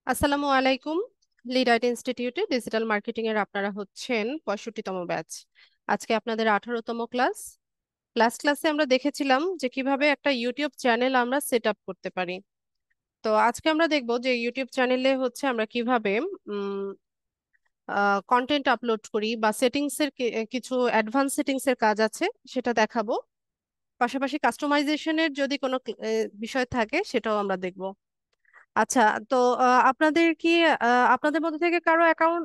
আসসালামু আলাইকুম। Lead IT ইনস্টিটিউটে ডিজিটাল মার্কেটিং এর আপনারা হচ্ছেন 65তম ব্যাচ। আজকে আপনাদের 18তম ক্লাস। ক্লাসে আমরা দেখেছিলাম যে কিভাবে একটা ইউটিউব চ্যানেল আমরা সেট আপ করতে পারি। তো আজকে আমরা দেখব যে ইউটিউব চ্যানেলে হচ্ছে আমরা কিভাবে কন্টেন্ট আপলোড করি বা সেটিংস এর কিছু অ্যাডভান্স সেটিংস এর কাজ আছে সেটা দেখাবো। পাশাপাশি কাস্টমাইজেশনের যদি কোনো বিষয় থাকে সেটাও আমরা দেখব। আচ্ছা, তো আপনাদের কি আপনাদের মধ্যে থেকে কারো অ্যাকাউন্ট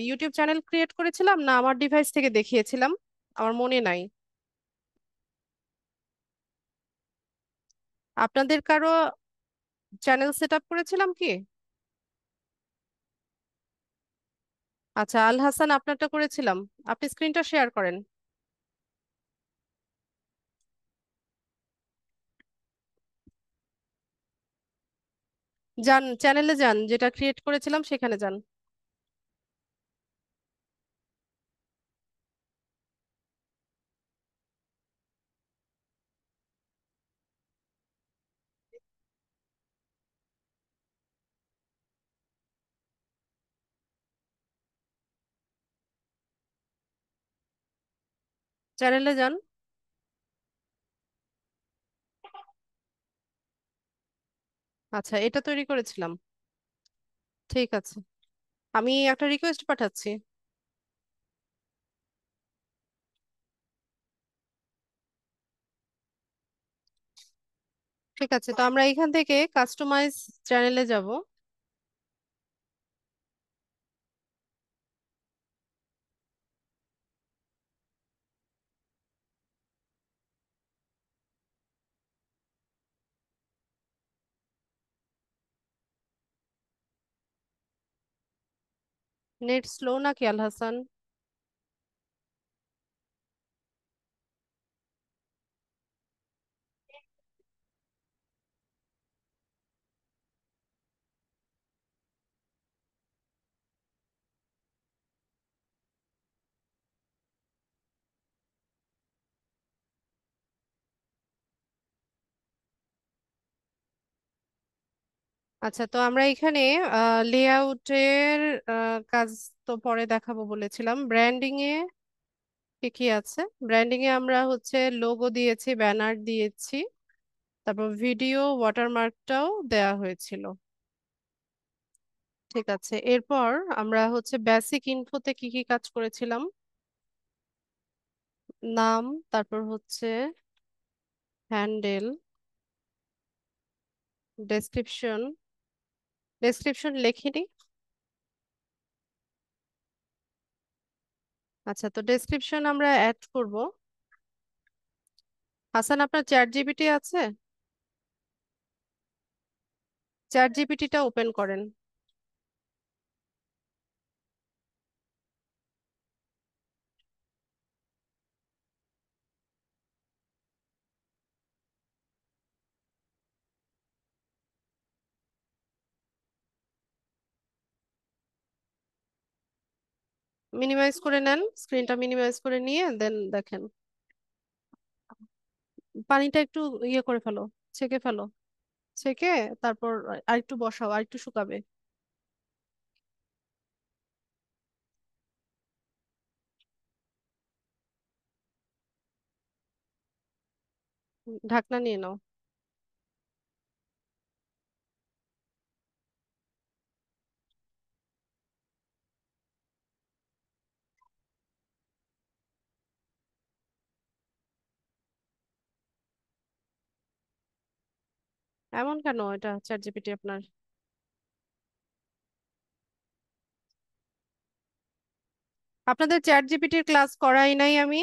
ইউটিউব চ্যানেল ক্রিয়েট করেছিলাম না আমার ডিভাইস থেকে দেখিয়েছিলাম? আমার মনে নাই। আপনাদের কারো চ্যানেল সেট আপ করেছিলাম কি? আচ্ছা, আল হাসান আপনারটা করেছিলাম। আপনি স্ক্রিনটা শেয়ার করেন। যান, চ্যানেলে যান, যেটা ক্রিয়েট করেছিলাম সেখানে যান। চ্যানেলে যান। আচ্ছা, এটা তৈরি করেছিলাম। ঠিক আছে, আমি একটা রিকোয়েস্ট পাঠাচ্ছি। ঠিক আছে, তো আমরা এখান থেকে কাস্টমাইজ চ্যানেলে যাব। নেট স্লো নাকি আল হাসান? আচ্ছা, তো আমরা এখানে লেআউটের কাজ তো পরে দেখাবো বলেছিলাম। ব্র্যান্ডিং এ কি কি আছে? ব্র্যান্ডিং এ আমরা হচ্ছে লোগো দিয়েছি, ব্যানার দিয়েছি, তারপর ভিডিও ওয়াটারমার্কটাও দেয়া হয়েছিল। ঠিক আছে, এরপর আমরা হচ্ছে বেসিক ইনফোতে কি কি কাজ করেছিলাম? নাম, তারপর হচ্ছে হ্যান্ডেল, ডেসক্রিপশন। ডেসক্রিপশন লেখিনি। আচ্ছা, তো ডেসক্রিপশন আমরা অ্যাড করব। হাসান, আপনার চ্যাট জিপিটি আছে? চ্যাট জিপিটিটা ওপেন করেন। মিনিমাইজ করে নেন, স্ক্রিনটা মিনিমাইজ করে নিয়ে দেন দেখেন। পানিটা একটু ইয়ে করে ফেলো, ছেঁকে ফেলো। ছেঁকে তারপর আরেকটু বসাও, আরেকটু শুকাবে। ঢাকনা নিয়ে নাও। এমন কেন? এটা চ্যাট জিপিটি আপনার। আপনাদের চ্যাট জিপিটির ক্লাস করাই নাই আমি।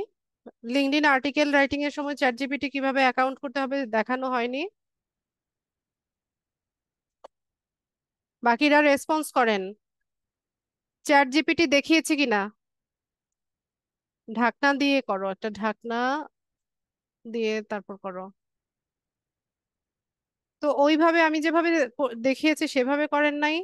লিঙ্কডইন আর্টিকেল রাইটিং এর সময় চ্যাট জিপিটি কিভাবে অ্যাকাউন্ট করতে হবে দেখানো হয়নি? বাকিরা রেসপন্স করেন। চ্যাট জিপিটি দেখিয়েছি কিনা? ঢাকনা দিয়ে করো, একটা ঢাকনা দিয়ে তারপর করো। তো ওইভাবে আমি যেভাবে দেখিয়েছি সেভাবে করেন নাই।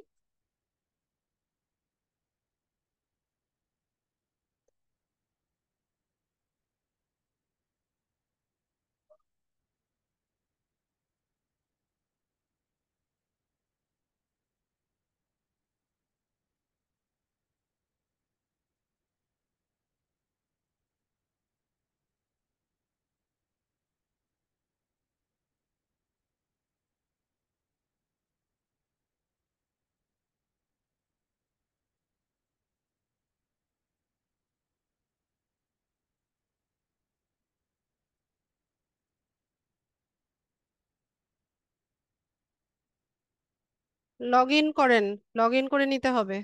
লগ ইন করেন, লগ ইন করে নিতে হবে।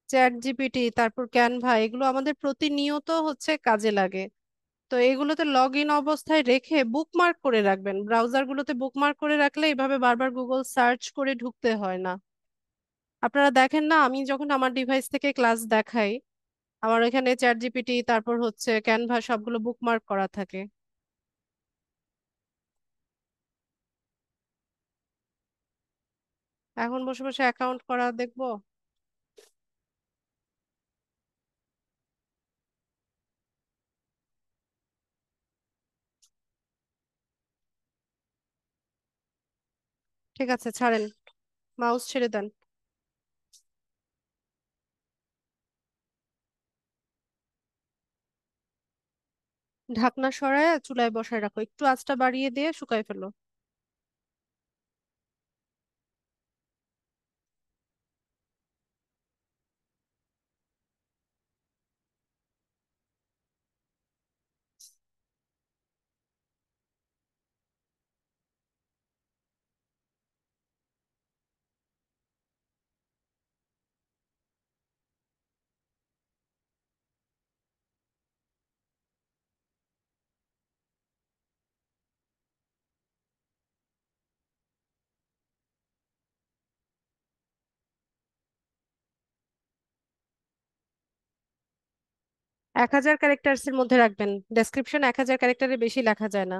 চ্যাট জিপিটি, তারপর ক্যানভা, এগুলো আমাদের প্রতিনিয়ত হচ্ছে কাজে লাগে। তো এগুলোতে লগ ইন অবস্থায় রেখে বুকমার্ক করে রাখবেন, ব্রাউজারগুলোতে বুকমার্ক করে রাখলে এইভাবে বারবার গুগল সার্চ করে ঢুকতে হয় না। আপনারা দেখেন না, আমি যখন আমার ডিভাইস থেকে ক্লাস দেখাই, আমার এখানে চ্যাট জিপিটি তারপর হচ্ছে ক্যানভা সবগুলো বুকমার্ক করা থাকে। এখন বসে বসে অ্যাকাউন্ট করা দেখবো? ঠিক আছে, ছাড়েন, মাউস ছেড়ে দেন। ঢাকনা সরায় চুলায় বসায় রাখো, একটু আঁচটা বাড়িয়ে দিয়ে শুকায় ফেলো। 1000 ক্যারেক্টার্স এর মধ্যে রাখবেন, ডেসক্রিপশন 1000 ক্যারেক্টারের বেশি লেখা যায় না।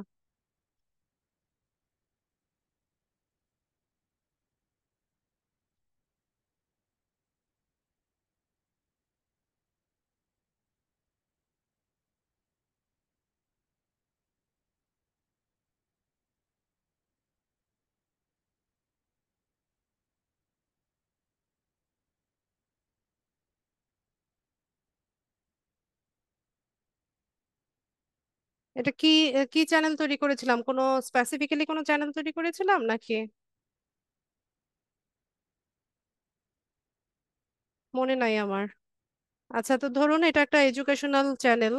এটা কি, কি চ্যানেল তৈরি করেছিলাম, কোনো স্পেসিফিক্যালি কোনো চ্যানেল তৈরি করেছিলাম নাকি? মনে নাই আমার। আচ্ছা, তো ধরুন এটা একটা এডুকেশনাল চ্যানেল।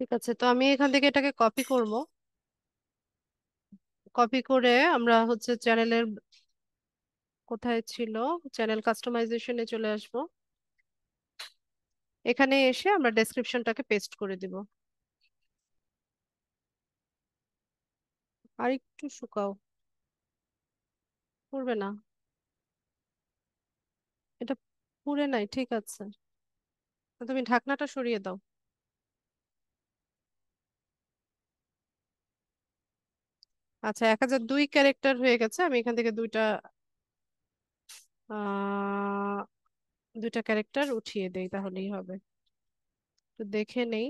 ঠিক আছে, তো আমি এখান থেকে এটাকে কপি করব। কপি করে আমরা হচ্ছে চ্যানেলের, কোথায় ছিল, চ্যানেল কাস্টমাইজেশনে চলে আসব। এখানে এসে আমরা ডেসক্রিপশনটাকে পেস্ট করে দিব। আর একটু শুকাও, পড়বে না। এটা পুড়ে নাই, ঠিক আছে। তো তুমি ঢাকনাটা সরিয়ে দাও। আচ্ছা, 1002 ক্যারেক্টার হয়ে গেছে, আমি এখান থেকে আহ 2টা ক্যারেক্টার উঠিয়ে দেই, তাহলেই হবে। তো দেখে নেই।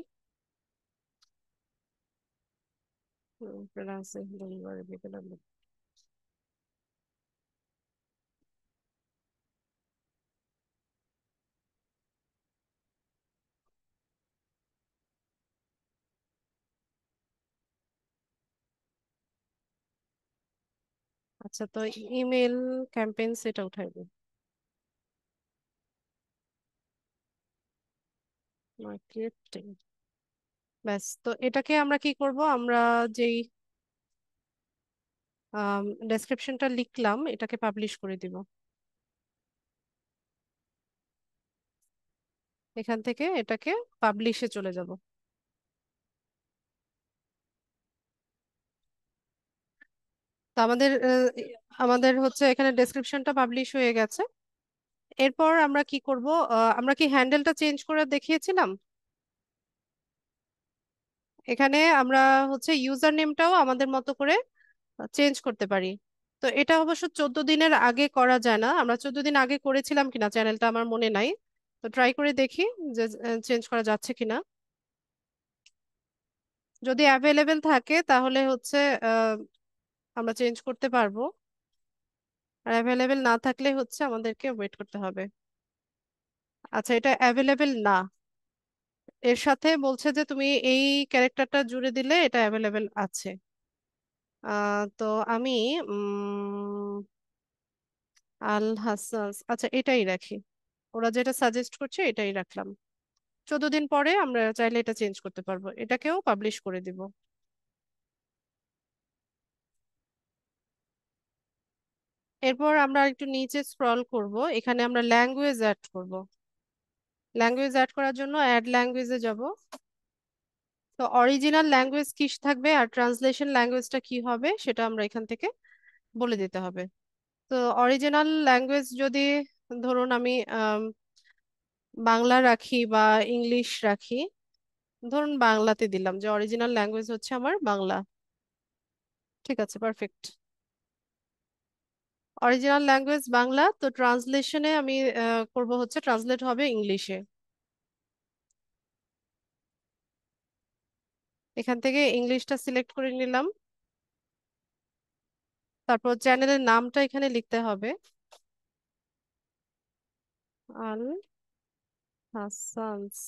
আচ্ছা, তো ইমেল ক্যাম্পেইন সেটা উঠাই দিই। মার্কেটিং, ব্যাস। তো এটাকে আমরা কি করব, আমরা যেই ডেসক্রিপশনটা লিখলাম এটাকে পাবলিশ করে দিব। এখান থেকে এটাকে পাবলিশে চলে যাব। তো আমাদের হচ্ছে এখানে ডেসক্রিপশনটা পাবলিশ হয়ে গেছে। এরপর আমরা কি করব? আমরা কি হ্যান্ডেলটা চেঞ্জ করে দেখিয়েছিলাম? এখানে আমরা হচ্ছে ইউজার নেমটাও আমাদের মতো করে চেঞ্জ করতে পারি। তো এটা অবশ্য 14 দিনের আগে করা যায় না, আমরা 14 দিন আগে করেছিলাম কিনা চ্যানেলটা আমার মনে নাই। তো ট্রাই করে দেখি যে চেঞ্জ করা যাচ্ছে কিনা। যদি অ্যাভেলেবেল থাকে তাহলে হচ্ছে আহ, আমরা চেঞ্জ করতে পারবো। আর অ্যাভেলেবেল না থাকলে হচ্ছে আমাদেরকে ওয়েট করতে হবে। আচ্ছা, এটা অ্যাভেলেবেল না, এর সাথে বলছে যে তুমি এই ক্যারেক্টারটা জুড়ে দিলে এটা অ্যাভেলেবেল আছে। তো আমি আল হাসাস, আচ্ছা এটাই রাখি। ওরা যেটা সাজেস্ট করছে এটাই রাখলাম। 14 দিন পরে আমরা চাইলে এটা চেঞ্জ করতে পারবো, এটাকেও পাবলিশ করে দিব। এরপর আমরা একটু নিচে স্ক্রল করব, এখানে আমরা ল্যাঙ্গুয়েজ অ্যাড করব। ল্যাঙ্গুয়েজ অ্যাড করার জন্য অ্যাড ল্যাঙ্গুয়েজে যাব। তো অরিজিনাল ল্যাঙ্গুয়েজ কি থাকবে আর ট্রান্সলেশন ল্যাঙ্গুয়েজটা কি হবে সেটা আমরা এখান থেকে বলে দিতে হবে। তো অরিজিনাল ল্যাঙ্গুয়েজ যদি ধরুন আমি বাংলা রাখি বা ইংলিশ রাখি, ধরুন বাংলাতে দিলাম যে অরিজিনাল ল্যাঙ্গুয়েজ হচ্ছে আমার বাংলা। ঠিক আছে, পারফেক্ট। অরিজিনাল ল্যাঙ্গুয়েজ বাংলা, তো ট্রান্সলেশনে আমি করব হচ্ছে ট্রান্সলেট হবে ইংলিশে। এখান থেকে ইংলিশটা সিলেক্ট করে নিলাম। তারপর চ্যানেলের নামটা এখানে লিখতে হবে, আল হাসানস।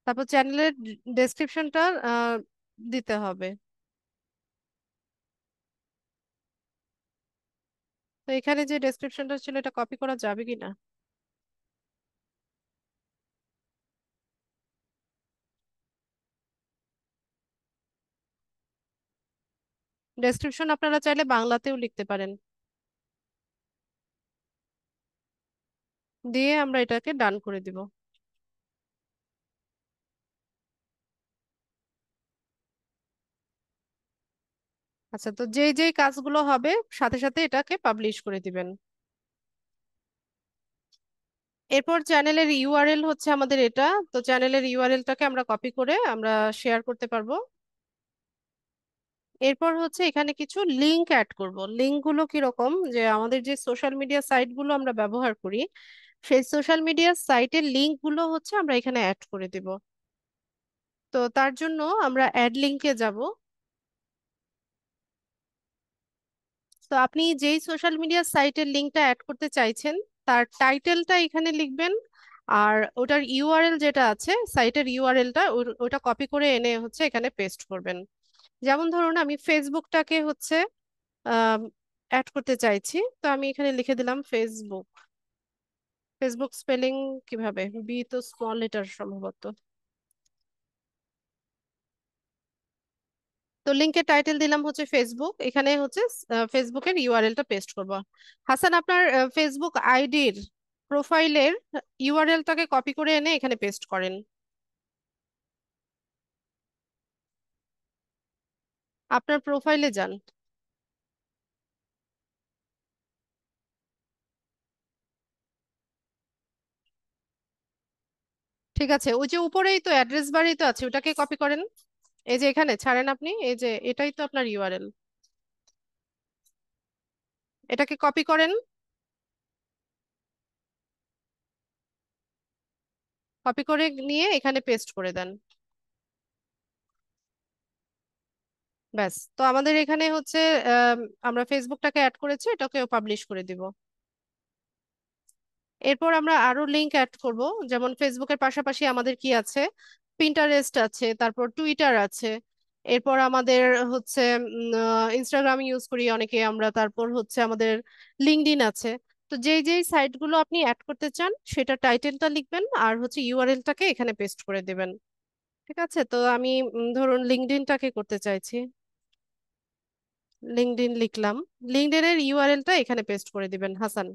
তারপর চ্যানেলের ডেসক্রিপশনটা দিতে হবে। তো এখানে যে ডেসক্রিপশনটা ছিল এটা কপি করা যাবে কিনা? ডেসক্রিপশন আপনারা চাইলে বাংলাতেও লিখতে পারেন। দিয়ে আমরা এটাকে ডান করে দিব। আচ্ছা, তো যেই যেই কাজগুলো হবে সাথে সাথে এটাকে পাবলিশ করে দিবেন। এরপর চ্যানেলের ইউআরএল হচ্ছে আমাদের এটা। তো চ্যানেলের ইউআরএলটাকে আমরা কপি করে আমরা শেয়ার করতে পারবো। এরপর হচ্ছে এখানে কিছু লিংক অ্যাড করব। লিংকগুলো কিরকম, যে আমাদের যে সোশ্যাল মিডিয়া সাইটগুলো আমরা ব্যবহার করি সেই সোশ্যাল মিডিয়া সাইটের লিংকগুলো হচ্ছে আমরা এখানে অ্যাড করে দিব। তো তার জন্য আমরা অ্যাড লিংকে যাব। তো আপনি যেই সোশ্যাল মিডিয়া সাইটের লিংকটা অ্যাড করতে চাইছেন তার টাইটেলটা এখানে লিখবেন। আর ওটার ইউআরএল যেটা আছে সাইটের ইউআরএলটা ওটা কপি করে এনে হচ্ছে এখানে পেস্ট করবেন। যেমন ধরুন আমি ফেসবুকটাকে হচ্ছে অ্যাড করতে চাইছি, তো আমি এখানে লিখে দিলাম ফেসবুক। ফেসবুক স্পেলিং কিভাবে? বি তো স্মল লেটার সম্ভবত। তো লিংকের টাইটেল দিলাম হচ্ছে ফেসবুক, এখানে হচ্ছে ফেসবুকের ইউআরএলটা পেস্ট করব। হাসান, আপনার ফেসবুক আইডির প্রোফাইলের ইউআরএলটাকে কপি করে এনে এখানে পেস্ট করেন। আপনার প্রোফাইলে যান। ঠিক আছে, ওই যে উপরেই তো অ্যাড্রেস বারেই তো আছে, ওটাকে কপি করেন। এই যে এখানে ছাড়েন আপনি, এই যে এটাই তো আপনার ইউআরএল, এটাকে কপি করেন। কপি করে নিয়ে এখানে পেস্ট করে দেন। ব্যাস, তো আমাদের এখানে হচ্ছে আম, আমরা ফেসবুকটাকে অ্যাড করেছি, এটাকেও পাবলিশ করে দিব। এরপর আমরা আরো লিংক অ্যাড করব। যেমন ফেসবুকের পাশাপাশি আমাদের কি আছে, পিন্টারেস্ট আছে, তারপর টুইটার আছে। এরপর আমাদের হচ্ছে ইনস্টাগ্রাম ইউজ করি অনেকে আমরা, তারপর হচ্ছে আমাদের লিঙ্কডইন আছে। তো যেই যেই সাইটগুলো আপনি অ্যাড করতে চান সেটা টাইটেলটা লিখবেন আর হচ্ছে ইউআরএলটাকে এখানে পেস্ট করে দেবেন। ঠিক আছে, তো আমি ধরুন লিঙ্কডইনটাকে করতে চাইছি। লিঙ্কডইন লিখলাম। লিঙ্কডইনের ইউআরএলটা এখানে পেস্ট করে দিবেন হাসান।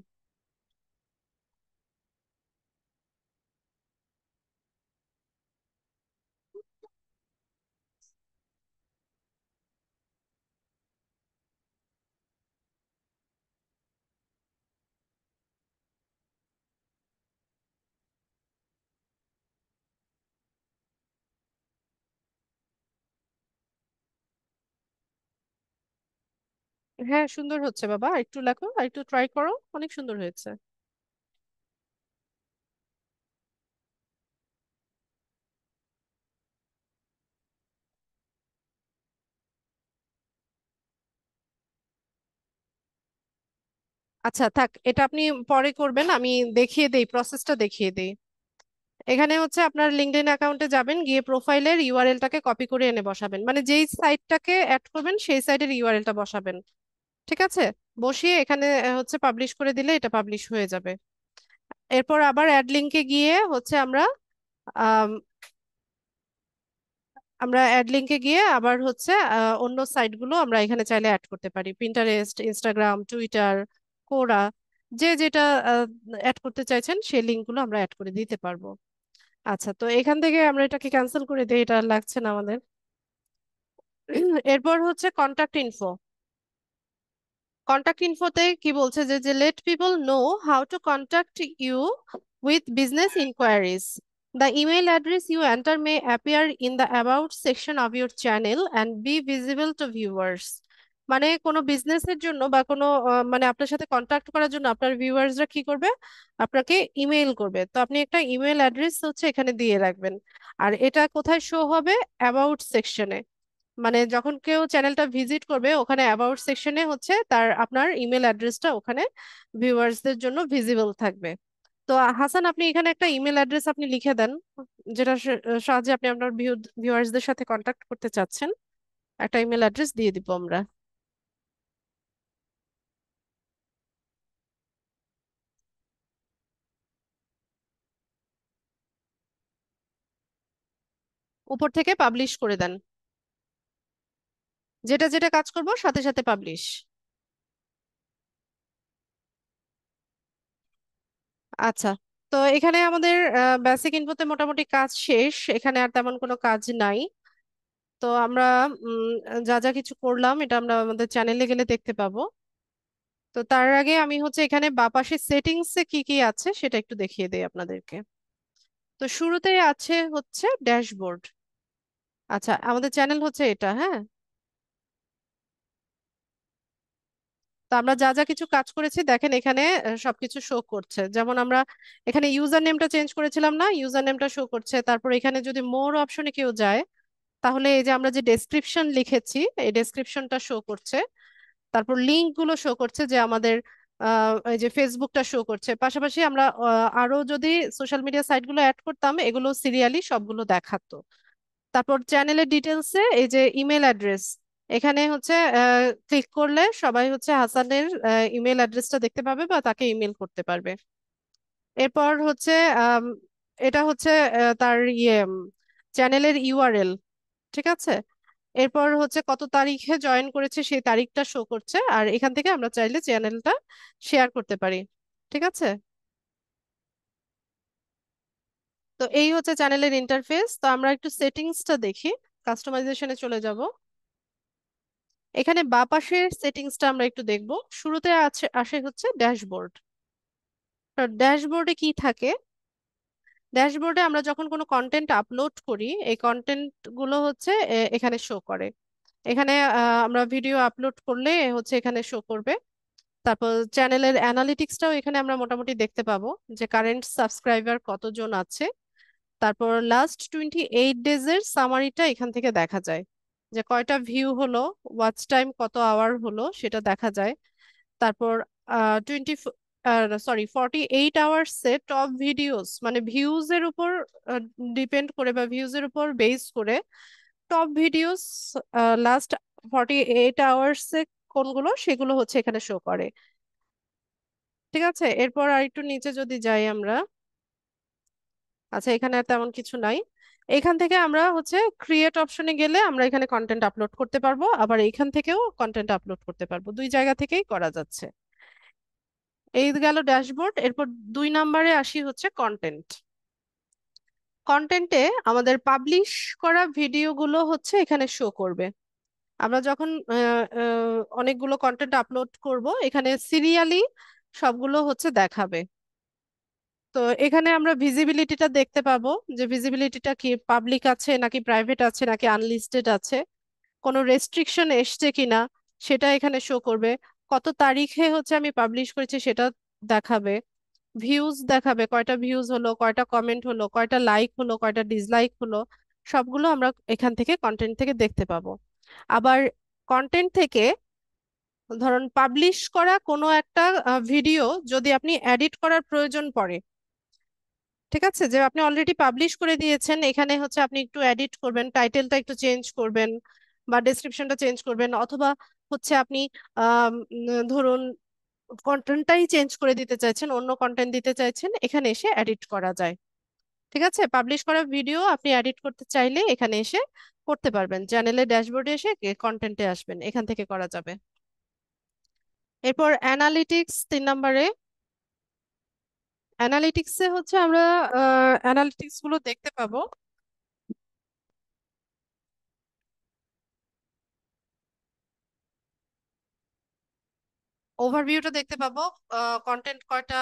হ্যাঁ, সুন্দর হচ্ছে বাবা, একটু লেখো, একটু ট্রাই করো, অনেক সুন্দর হয়েছে। আচ্ছা থাক, এটা আপনি পরে করবেন, আমি দেখিয়ে দেই, প্রসেসটা দেখিয়ে দেই। এখানে হচ্ছে আপনার লিঙ্কডইন অ্যাকাউন্টে যাবেন, গিয়ে প্রোফাইলের ইউআরএলটাকে কপি করে এনে বসাবেন, মানে যেই সাইটটাকে অ্যাড করবেন সেই সাইটের ইউআরএলটা বসাবেন। ঠিক আছে? বসিয়ে এখানে হচ্ছে পাবলিশ করে দিলে এটা পাবলিশ হয়ে যাবে। এরপর আবার অ্যাড লিঙ্কে গিয়ে হচ্ছে আম, আমরা অ্যাড লিঙ্কে গিয়ে আবার হচ্ছে অন্য সাইটগুলো আমরা এখানে চাইলে অ্যাড করতে পারি, পিন্টারেস্ট, ইনস্টাগ্রাম, টুইটার, কোরা, যে যেটা অ্যাড করতে চাইছেন সেই লিঙ্কগুলো আমরা অ্যাড করে দিতে পারবো। আচ্ছা, তো এখান থেকে আমরা এটাকে ক্যান্সেল করে দিই, এটা আর লাগছে না আমাদের। এরপর হচ্ছে কন্টাক্ট ইনফো। কন্টাক্ট ইনফোতে কি বলছে যে যে let people know how to contact you with business inquiries, the email address you enter may appear in the about section of your channel and be visible to viewers. মানে কোনো বিজনেসের জন্য বা কোনো মানে আপনার সাথে কন্টাক্ট করার জন্য আপনার ভিউয়ার্সরা কি করবে, আপনাকে ইমেল করবে, তো আপনি একটা ইমেল অ্যাড্রেস হচ্ছে এখানে দিয়ে রাখবেন। আর এটা কোথায় শো হবে? অ্যাবাউট সেকশনে। মানে যখন কেউ চ্যানেলটা ভিজিট করবে ওখানে অ্যাবাউট সেকশনে হচ্ছে তার আপনার ইমেল অ্যাড্রেসটা ওখানে ভিউয়ার্সদের জন্য ভিজিবল থাকবে। তো হাসান, আপনি এখানে একটা ইমেল অ্যাড্রেস আপনি লিখে দেন, যেটা সাহায্যে আপনি আপনার ভিউয়ার্সদের সাথে কন্ট্যাক্ট করতে চাচ্ছেন। একটা ইমেল অ্যাড্রেস দিয়ে দিব আমরা। উপর থেকে পাবলিশ করে দেন, যেটা যেটা কাজ করব সাথে সাথে পাবলিশ। আচ্ছা, তো এখানে আমাদের বেসিক ইনফোতে মোটামুটি কাজ শেষ, এখানে আর তেমন কোনো কাজ নাই। তো আমরা যা যা কিছু করলাম এটা আমরা আমাদের চ্যানেলে গেলে দেখতে পাবো। তো তার আগে আমি হচ্ছে এখানে বাপাশে সেটিংসে কি কি আছে সেটা একটু দেখিয়ে দেই আপনাদেরকে। তো শুরুতেই আছে হচ্ছে ড্যাশবোর্ড। আচ্ছা, আমাদের চ্যানেল হচ্ছে এটা, হ্যাঁ। তো আমরা যা যা কিছু কাজ করেছি দেখেন এখানে সবকিছু শো করছে, যেমন আমরা এখানে ইউজার নেমটা চেঞ্জ করেছিলাম না, ইউজার নেমটা শো করছে। তারপর এখানে যদি মোর অপশনে কেউ যায় তাহলে এই যে আমরা যে ডেসক্রিপশন লিখেছি এই ডেসক্রিপশনটা শো করছে। তারপর লিঙ্ক গুলো শো করছে, যে আমাদের এই যে ফেসবুকটা শো করছে। পাশাপাশি আমরা আরো যদি সোশ্যাল মিডিয়া সাইট গুলো অ্যাড করতাম এগুলো সিরিয়ালি সবগুলো দেখাতো। তারপর চ্যানেলের ডিটেলসে এই যে ইমেল অ্যাড্রেস, এখানে হচ্ছে ক্লিক করলে সবাই হচ্ছে হাসানের ইমেল অ্যাড্রেসটা দেখতে পাবে বা তাকে ইমেল করতে পারবে। এরপর হচ্ছে আম, এটা হচ্ছে তার চ্যানেলের ইউআরএল। ঠিক আছে? এরপর হচ্ছে কত তারিখে জয়েন করেছে সেই তারিখটা শো করছে, আর এখান থেকে আমরা চাইলে চ্যানেলটা শেয়ার করতে পারি। ঠিক আছে? তো এই হচ্ছে চ্যানেলের ইন্টারফেস। তো আমরা একটু সেটিংসটা দেখি, কাস্টমাইজেশনে চলে যাব। এখানে বাঁ পাশের সেটিংসটা আমরা একটু দেখব। শুরুতে আছে আসে হচ্ছে ড্যাশবোর্ড। ড্যাশবোর্ডে কি থাকে? ড্যাশবোর্ডে আমরা যখন কোনো কন্টেন্ট আপলোড করি এই কন্টেন্ট গুলো হচ্ছে এখানে শো করে। এখানে আমরা ভিডিও আপলোড করলে হচ্ছে এখানে শো করবে। তারপর চ্যানেলের অ্যানালিটিক্সটাও এখানে আমরা মোটামুটি দেখতে পাবো, যে কারেন্ট সাবস্ক্রাইবার কতজন আছে। তারপর লাস্ট 28 ডেজের সামারিটা এখান থেকে দেখা যায়, যে কয়টা ভিউ হলো, ওয়াচ টাইম কত আওয়ার হলো সেটা দেখা যায়। তারপর 48 আওয়ার্সে টপ ভিডিওস, মানে ভিউজ এর উপর ডিপেন্ড করে বা ভিউজ এর উপর বেস করে টপ ভিডিওস লাস্ট 48 আওয়ার্সে কোনগুলো সেগুলো হচ্ছে এখানে শো করে। ঠিক আছে? এরপর আর একটু নিচে যদি যাই আমরা, আচ্ছা এখানে আর তেমন কিছু নাই। এখান থেকে আমরা হচ্ছে ক্রিয়েট অপশনে গেলে আমরা এখানে কন্টেন্ট আপলোড করতে পারবো, আবার এখান থেকেও কন্টেন্ট আপলোড করতে পারবো, দুই জায়গা থেকেই করা যাচ্ছে। এই গেল ড্যাশবোর্ড। এরপর 2 নম্বরে আসি হচ্ছে কন্টেন্ট। কন্টেন্টে আমাদের পাবলিশ করা ভিডিওগুলো হচ্ছে এখানে শো করবে। আমরা যখন অনেকগুলো কন্টেন্ট আপলোড করব এখানে সিরিয়ালি সবগুলো হচ্ছে দেখাবে। তো এখানে আমরা ভিজিবিলিটিটা দেখতে পাবো, যে ভিজিবিলিটিটা কি পাবলিক আছে নাকি প্রাইভেট আছে নাকি আনলিস্টেড আছে, কোনো রেস্ট্রিকশন এসছে কিনা সেটা এখানে শো করবে। কত তারিখে হচ্ছে আমি পাবলিশ করেছি সেটা দেখাবে। ভিউজ দেখাবে, কয়টা ভিউজ হলো, কয়টা কমেন্ট হলো, কয়টা লাইক হলো, কয়টা ডিসলাইক হলো, সবগুলো আমরা এখান থেকে কন্টেন্ট থেকে দেখতে পাবো। আবার কন্টেন্ট থেকে ধরুন পাবলিশ করা কোনো একটা ভিডিও যদি আপনি এডিট করার প্রয়োজন পড়ে, ঠিক আছে, যে আপনি অলরেডি পাবলিশ করে দিয়েছেন, এখানে হচ্ছে আপনি একটু এডিট করবেন, টাইটেলটা একটু চেঞ্জ করবেন বা ডেসক্রিপশনটা চেঞ্জ করবেন, অথবা হচ্ছে আপনি ধরুন কন্টেন্টটাই চেঞ্জ করে দিতে চাইছেন, অন্য কন্টেন্ট দিতে চাইছেন, এখানে এসে এডিট করা যায়। ঠিক আছে, পাবলিশ করা ভিডিও আপনি এডিট করতে চাইলে এখানে এসে করতে পারবেন, চ্যানেলের ড্যাশবোর্ডে এসে কন্টেন্টে আসবেন, এখান থেকে করা যাবে। এরপর অ্যানালিটিক্স 3 নম্বরে। অ্যানালিটিক্সে হচ্ছে আমরা অ্যানালিটিক্স গুলো দেখতে পাবো। ওভারভিউটা দেখতে পাবো, কন্টেন্ট কয়টা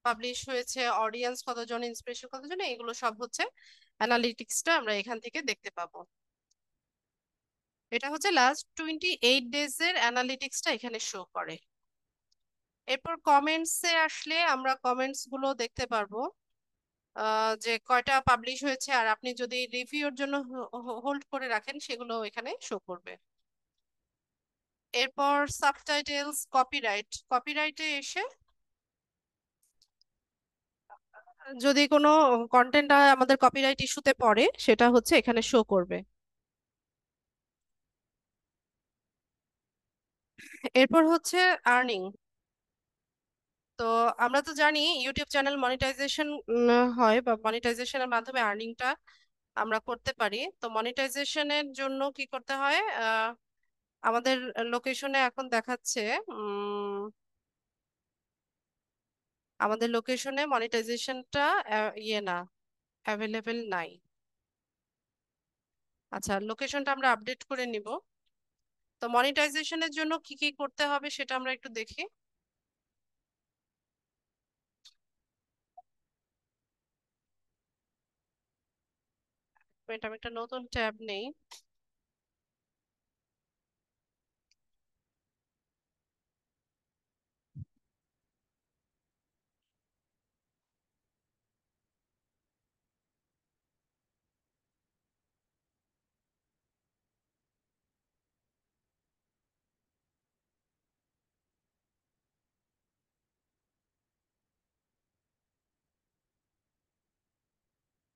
পাবলিশ হয়েছে, অডিয়েন্স কতজন, ইন্সপিরেশন কতজন, এগুলো সব হচ্ছে অ্যানালিটিক্সটা আমরা এখান থেকে দেখতে পাবো। এটা হচ্ছে লাস্ট 28 ডেজ এর অ্যানালিটিক্সটা এখানে শো করে। এরপর কমেন্টসে আসলে আমরা কমেন্টস গুলো দেখতে পারবো, যে কয়টা পাবলিশ হয়েছে, আর আপনি যদি রিভিউর জন্য হোল্ড করে রাখেন সেগুলো এখানে শো করবে। এরপর সাবটাইটেলস, কপিরাইট। কপিরাইটে এসে যদি কোনো কন্টেন্ট আমাদের কপিরাইট ইস্যুতে পড়ে সেটা হচ্ছে এখানে শো করবে। এরপর হচ্ছে আর্নিং। তো আমরা তো জানি ইউটিউব চ্যানেল মনিটাইজেশন হয়, বা মনিটাইজেশনের মাধ্যমে আর্নিংটা আমরা করতে পারি। তো মনিটাইজেশনের জন্য কি করতে হয়, আমাদের লোকেশনে এখন দেখাচ্ছে আমাদের লোকেশনে মনিটাইজেশনটা ইয়ে না, অ্যাভেলেবেল নাই। আচ্ছা, লোকেশনটা আমরা আপডেট করে নিব। তো মনিটাইজেশনের জন্য কি কি করতে হবে সেটা আমরা একটু দেখি। আমি একটা নতুন ট্যাব নেই।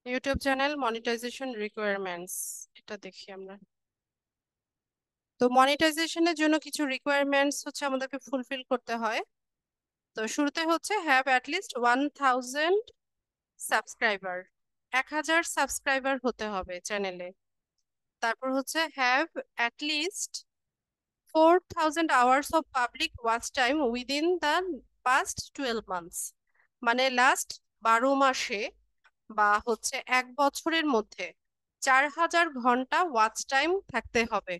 ইউটিউব চ্যানেল মনিটাইজেশন রিকোয়ারমেন্টস, এটা দেখি আমরা। তো মনিটাইজেশনের জন্য কিছু রিকোয়ারমেন্টস হচ্ছে আমাদেরকে ফুলফিল করতে হয়। তো শুরুতে হচ্ছে হ্যাভ অ্যাটলিস্ট 1000 সাবস্ক্রাইবার, 1000 সাবস্ক্রাইবার হতে হবে চ্যানেলে। তারপর হচ্ছে have at least 4000 hours of public watch time within the past 12 months, মানে লাস্ট 12 মাসে বা হচ্ছে 1 বছরের মধ্যে 4000 ঘন্টা ওয়াচ টাইম থাকতে হবে।